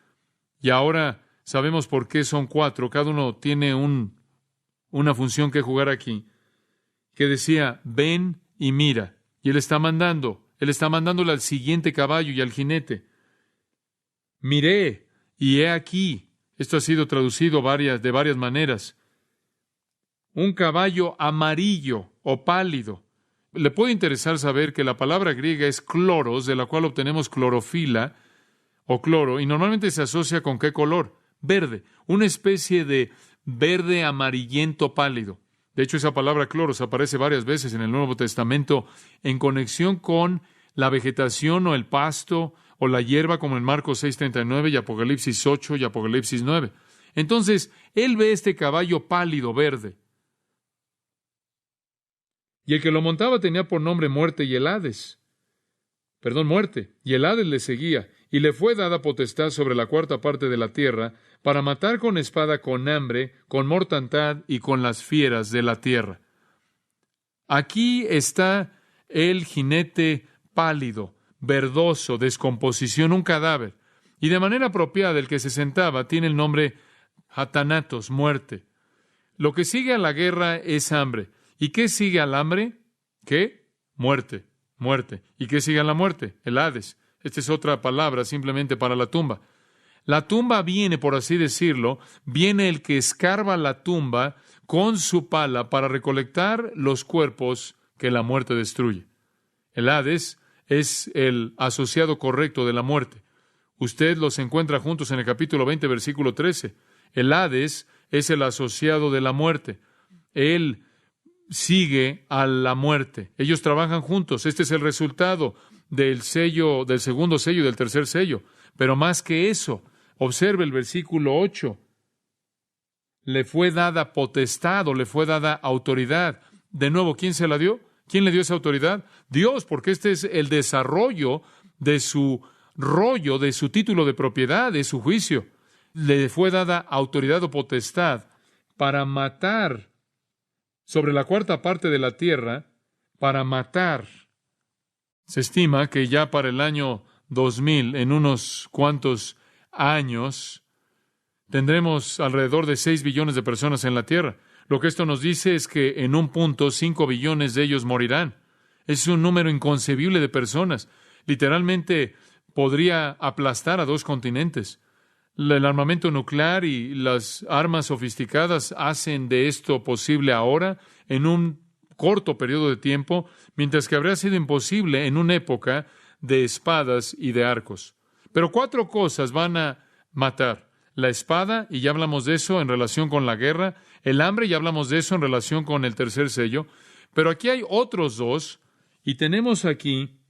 y ahora sabemos por qué son 4, cada uno tiene una función que jugar aquí, que decía, ven y mira, y Él está mandándole al siguiente caballo y al jinete. Miré, y he aquí, esto ha sido traducido de varias maneras, un caballo amarillo o pálido. Le puede interesar saber que la palabra griega es cloros, de la cual obtenemos clorofila o cloro, y normalmente se asocia con ¿qué color? Verde, una especie de verde amarillento pálido. De hecho, esa palabra cloros aparece varias veces en el Nuevo Testamento en conexión con la vegetación o el pasto o la hierba, como en Marcos 6:39 y Apocalipsis 8 y Apocalipsis 9. Entonces, él ve este caballo pálido verde. Y el que lo montaba tenía por nombre Muerte, y el Hades le seguía, y le fue dada potestad sobre la 4ª parte de la tierra, para matar con espada, con hambre, con mortandad y con las fieras de la tierra. Aquí está el jinete pálido, verdoso, descomposición, un cadáver. Y de manera apropiada, el que se sentaba tiene el nombre Hatanatos, muerte. Lo que sigue a la guerra es hambre. ¿Y qué sigue al hambre? ¿Qué? Muerte. ¿Y qué sigue a la muerte? El Hades. Esta es otra palabra simplemente para la tumba. La tumba viene, por así decirlo, viene el que escarba la tumba con su pala para recolectar los cuerpos que la muerte destruye. El Hades es el asociado correcto de la muerte. Usted los encuentra juntos en el capítulo 20, versículo 13. El Hades es el asociado de la muerte. Él sigue a la muerte. Ellos trabajan juntos. Este es el resultado del sello, del segundo sello y del tercer sello. Pero más que eso, observe el versículo 8. Le fue dada potestad o le fue dada autoridad. De nuevo, ¿quién se la dio? ¿Quién le dio esa autoridad? Dios, porque este es el desarrollo de su rollo, de su título de propiedad, de su juicio. Le fue dada autoridad o potestad para matar sobre la cuarta parte de la tierra, para matar. Se estima que ya para el año 2000, en unos cuantos años, tendremos alrededor de 6 billones de personas en la tierra. Lo que esto nos dice es que en un punto 5 billones de ellos morirán. Es un número inconcebible de personas. Literalmente podría aplastar a 2 continentes. El armamento nuclear y las armas sofisticadas hacen de esto posible ahora, en un corto periodo de tiempo, mientras que habría sido imposible en una época de espadas y de arcos. Pero 4 cosas van a matar. La espada, y ya hablamos de eso en relación con la guerra. El hambre, ya hablamos de eso en relación con el tercer sello. Pero aquí hay otros 2, y tenemos aquí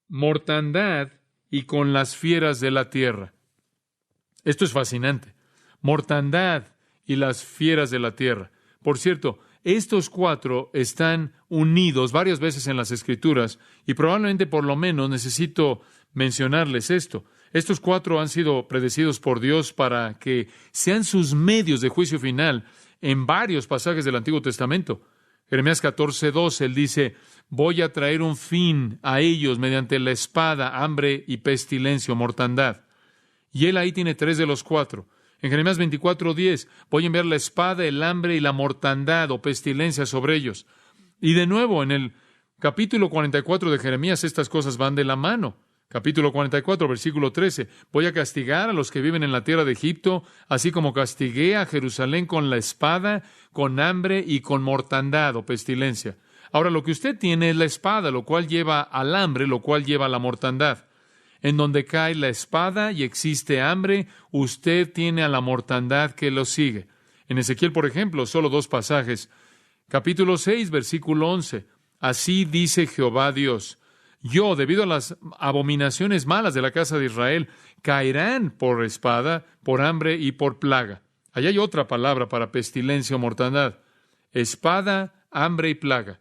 mortandad y con las fieras de la tierra. Esto es fascinante. Mortandad y las fieras de la tierra. Por cierto, estos 4 están unidos varias veces en las Escrituras y probablemente por lo menos necesito mencionarles esto. Estos 4 han sido predecidos por Dios para que sean sus medios de juicio final en varios pasajes del Antiguo Testamento. Jeremías 14:2, él dice, voy a traer un fin a ellos mediante la espada, hambre y pestilencia o mortandad. Y él ahí tiene 3 de los 4. En Jeremías 24:10, voy a enviar la espada, el hambre y la mortandad o pestilencia sobre ellos. Y de nuevo, en el capítulo 44 de Jeremías, estas cosas van de la mano. Capítulo 44, versículo 13, voy a castigar a los que viven en la tierra de Egipto, así como castigué a Jerusalén con la espada, con hambre y con mortandad o pestilencia. Ahora, lo que usted tiene es la espada, lo cual lleva al hambre, lo cual lleva a la mortandad. En donde cae la espada y existe hambre, usted tiene a la mortandad que lo sigue. En Ezequiel, por ejemplo, solo 2 pasajes. Capítulo 6, versículo 11. Así dice Jehová Dios. Yo, debido a las abominaciones malas de la casa de Israel, caerán por espada, por hambre y por plaga. Allá hay otra palabra para pestilencia o mortandad. Espada, hambre y plaga.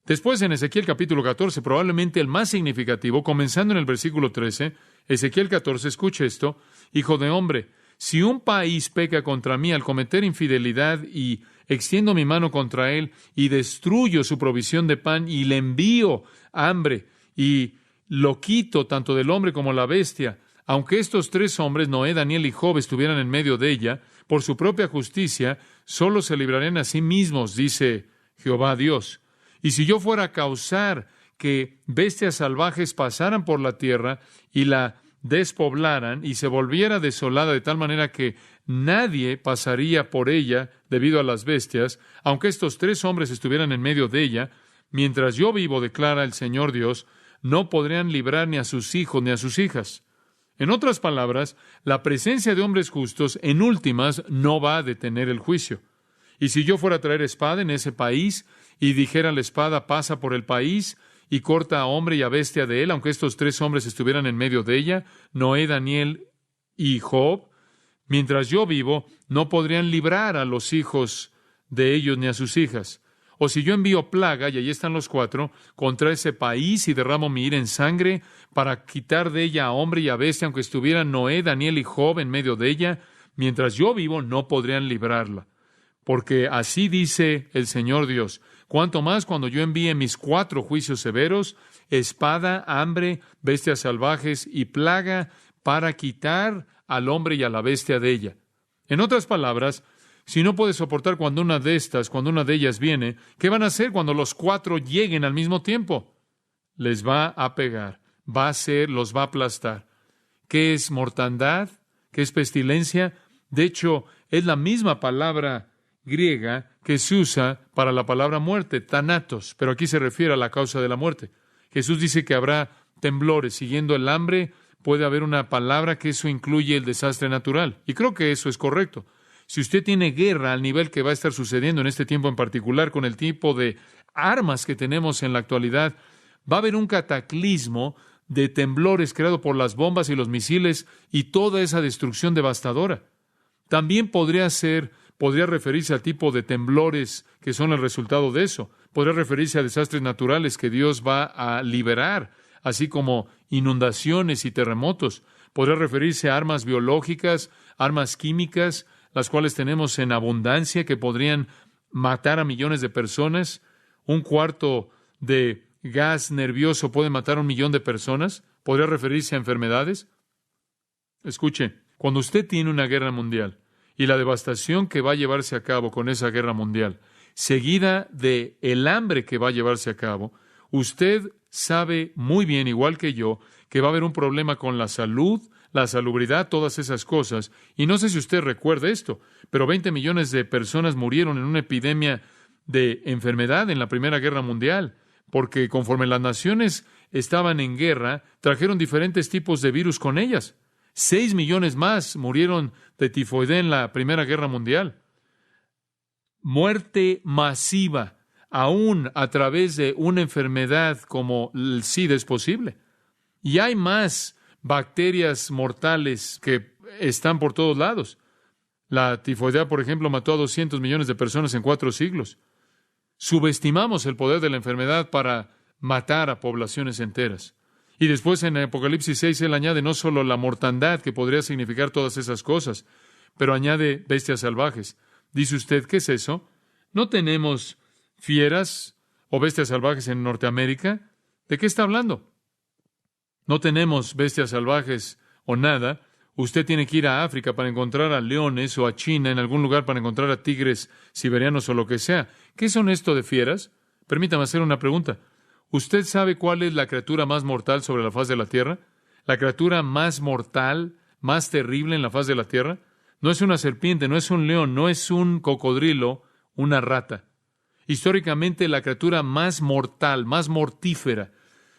Después, en Ezequiel capítulo 14, probablemente el más significativo, comenzando en el versículo 13, Ezequiel 14, escuche esto, hijo de hombre, si un país peca contra mí al cometer infidelidad y extiendo mi mano contra él y destruyo su provisión de pan y le envío hambre y lo quito tanto del hombre como la bestia, aunque estos 3 hombres, Noé, Daniel y Job, estuvieran en medio de ella, por su propia justicia, solo se librarán a sí mismos, dice Jehová Dios. Y si yo fuera a causar que bestias salvajes pasaran por la tierra y la despoblaran y se volviera desolada de tal manera que nadie pasaría por ella debido a las bestias, aunque estos 3 hombres estuvieran en medio de ella, mientras yo vivo, declara el Señor Dios, no podrían librar ni a sus hijos ni a sus hijas. En otras palabras, la presencia de hombres justos, en últimas, no va a detener el juicio. Y si yo fuera a traer espada en ese país, y dijera la espada pasa por el país, y corta a hombre y a bestia de él, aunque estos 3 hombres estuvieran en medio de ella, Noé, Daniel y Job, mientras yo vivo, no podrían librar a los hijos de ellos ni a sus hijas. O si yo envío plaga, y allí están los 4, contra ese país y derramo mi ira en sangre para quitar de ella a hombre y a bestia, aunque estuvieran Noé, Daniel y Job en medio de ella, mientras yo vivo, no podrían librarla. Porque así dice el Señor Dios, cuanto más cuando yo envíe mis 4 juicios severos, espada, hambre, bestias salvajes y plaga, para quitar al hombre y a la bestia de ella. En otras palabras, si no puede soportar cuando una de ellas viene, ¿qué van a hacer cuando los 4 lleguen al mismo tiempo? Les va a pegar, los va a aplastar. ¿Qué es mortandad? ¿Qué es pestilencia? De hecho, es la misma palabra griega que se usa para la palabra muerte, thanatos, pero aquí se refiere a la causa de la muerte. Jesús dice que habrá temblores. Siguiendo el hambre, puede haber una palabra que eso incluye el desastre natural. Y creo que eso es correcto. Si usted tiene guerra al nivel que va a estar sucediendo en este tiempo en particular, con el tipo de armas que tenemos en la actualidad, va a haber un cataclismo de temblores creado por las bombas y los misiles y toda esa destrucción devastadora. También podría referirse al tipo de temblores que son el resultado de eso. Podría referirse a desastres naturales que Dios va a liberar, así como inundaciones y terremotos. Podría referirse a armas biológicas, armas químicas, las cuales tenemos en abundancia, que podrían matar a millones de personas. Un cuarto de gas nervioso puede matar a 1 millón de personas. Podría referirse a enfermedades. Escuche, cuando usted tiene una guerra mundial y la devastación que va a llevarse a cabo con esa guerra mundial, seguida de el hambre que va a llevarse a cabo, usted sabe muy bien, igual que yo, que va a haber un problema con la salud, la salubridad, todas esas cosas. Y no sé si usted recuerda esto, pero 20 millones de personas murieron en una epidemia de enfermedad en la Primera Guerra Mundial, porque conforme las naciones estaban en guerra, trajeron diferentes tipos de virus con ellas. 6 millones más murieron de tifoidea en la Primera Guerra Mundial. Muerte masiva, aún a través de una enfermedad como el SIDA es posible. Y hay más bacterias mortales que están por todos lados. La tifoidea, por ejemplo, mató a 200 millones de personas en 4 siglos. Subestimamos el poder de la enfermedad para matar a poblaciones enteras. Y después en Apocalipsis 6 él añade no solo la mortandad, que podría significar todas esas cosas, pero añade bestias salvajes. Dice usted, ¿qué es eso? ¿No tenemos fieras o bestias salvajes en Norteamérica? ¿De qué está hablando? No tenemos bestias salvajes o nada. Usted tiene que ir a África para encontrar a leones, o a China en algún lugar para encontrar a tigres siberianos o lo que sea. ¿Qué son esto de fieras? Permítame hacer una pregunta. ¿Usted sabe cuál es la criatura más mortal sobre la faz de la tierra? ¿La criatura más mortal, más terrible en la faz de la tierra? No es una serpiente, no es un león, no es un cocodrilo, una rata. Históricamente, la criatura más mortal, más mortífera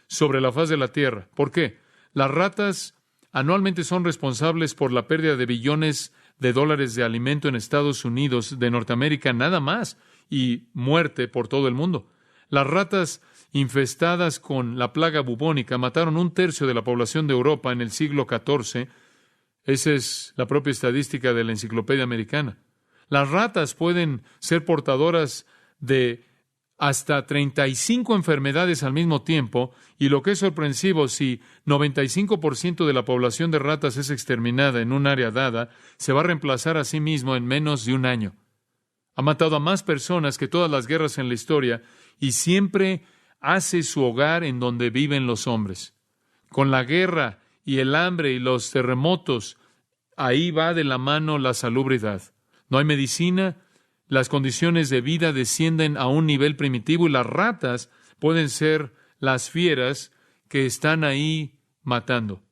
sobre la faz de la tierra. ¿Por qué? Las ratas anualmente son responsables por la pérdida de billones de dólares de alimento en Estados Unidos, de Norteamérica, nada más, y muerte por todo el mundo. Las ratas infestadas con la plaga bubónica mataron 1/3 de la población de Europa en el siglo XIV. Esa es la propia estadística de la Enciclopedia Americana. Las ratas pueden ser portadoras de hasta 35 enfermedades al mismo tiempo, y lo que es sorpresivo, si 95% de la población de ratas es exterminada en un área dada, se va a reemplazar a sí mismo en menos de un año. Ha matado a más personas que todas las guerras en la historia, y siempre hace su hogar en donde viven los hombres. Con la guerra y el hambre y los terremotos, ahí va de la mano la salubridad. No hay medicina, las condiciones de vida descienden a un nivel primitivo, y las ratas pueden ser las fieras que están ahí matando.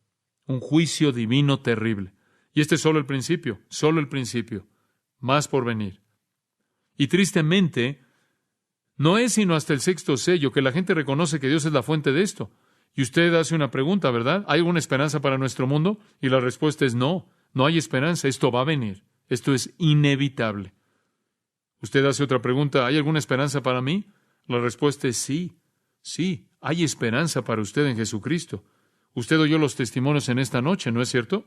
Un juicio divino terrible. Y este es solo el principio, más por venir. Y tristemente, no es sino hasta el 6º sello que la gente reconoce que Dios es la fuente de esto. Y usted hace una pregunta, ¿verdad? ¿Hay alguna esperanza para nuestro mundo? Y la respuesta es no, no hay esperanza, esto va a venir, esto es inevitable. Usted hace otra pregunta, ¿hay alguna esperanza para mí? La respuesta es sí, hay esperanza para usted en Jesucristo. Usted oyó los testimonios en esta noche, ¿no es cierto?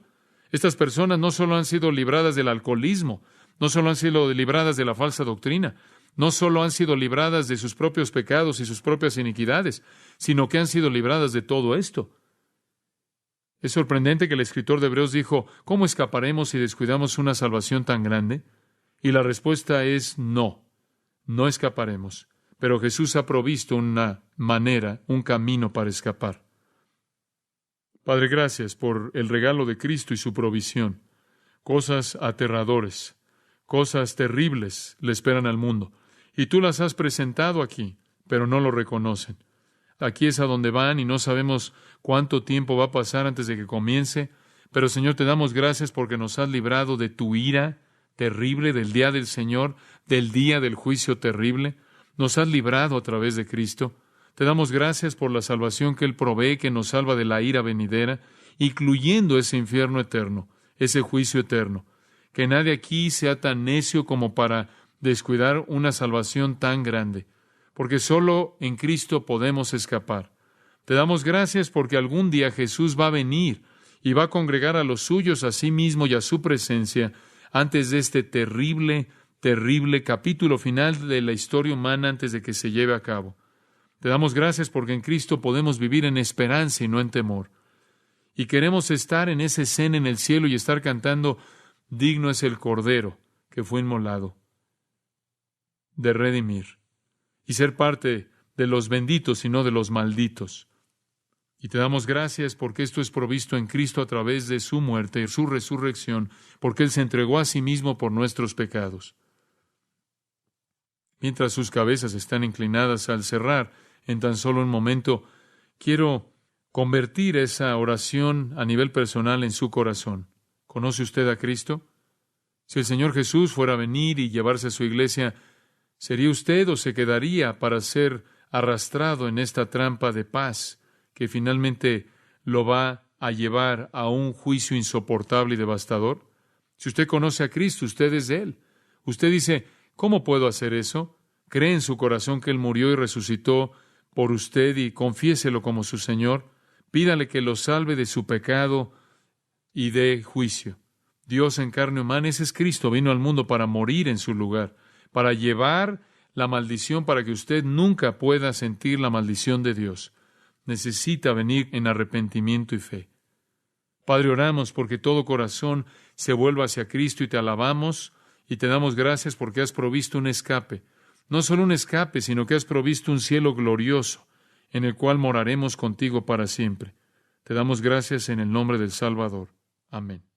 Estas personas no solo han sido libradas del alcoholismo, no solo han sido libradas de la falsa doctrina, no solo han sido libradas de sus propios pecados y sus propias iniquidades, sino que han sido libradas de todo esto. Es sorprendente que el escritor de Hebreos dijo, ¿cómo escaparemos si descuidamos una salvación tan grande? Y la respuesta es no escaparemos. Pero Jesús ha provisto una manera, un camino para escapar. Padre, gracias por el regalo de Cristo y su provisión. Cosas aterradoras, cosas terribles le esperan al mundo. Y tú las has presentado aquí, pero no lo reconocen. Aquí es a donde van y no sabemos cuánto tiempo va a pasar antes de que comience. Pero, Señor, te damos gracias porque nos has librado de tu ira, terrible, del día del Señor, del día del juicio terrible. Nos has librado a través de Cristo. Te damos gracias por la salvación que Él provee, que nos salva de la ira venidera, incluyendo ese infierno eterno, ese juicio eterno. Que nadie aquí sea tan necio como para descuidar una salvación tan grande, porque solo en Cristo podemos escapar. Te damos gracias porque algún día Jesús va a venir y va a congregar a los suyos a sí mismo y a su presencia antes de este terrible, terrible capítulo final de la historia humana antes de que se lleve a cabo. Te damos gracias porque en Cristo podemos vivir en esperanza y no en temor. Y queremos estar en esa escena en el cielo y estar cantando, digno es el Cordero que fue inmolado, de redimir, y ser parte de los benditos y no de los malditos. Y te damos gracias porque esto es provisto en Cristo a través de su muerte y su resurrección, porque Él se entregó a sí mismo por nuestros pecados. Mientras sus cabezas están inclinadas al cerrar, en tan solo un momento, quiero convertir esa oración a nivel personal en su corazón. ¿Conoce usted a Cristo? Si el Señor Jesús fuera a venir y llevarse a su iglesia, ¿sería usted o se quedaría para ser arrastrado en esta trampa de paz que finalmente lo va a llevar a un juicio insoportable y devastador? Si usted conoce a Cristo, usted es de Él. Usted dice, ¿cómo puedo hacer eso? Cree en su corazón que Él murió y resucitó por usted y confiéselo como su Señor. Pídale que lo salve de su pecado y de juicio. Dios en carne humana, ese es Cristo, vino al mundo para morir en su lugar, para llevar la maldición para que usted nunca pueda sentir la maldición de Dios. Necesita venir en arrepentimiento y fe. Padre, oramos porque todo corazón se vuelva hacia Cristo y te alabamos y te damos gracias porque has provisto un escape. No solo un escape, sino que has provisto un cielo glorioso en el cual moraremos contigo para siempre. Te damos gracias en el nombre del Salvador. Amén.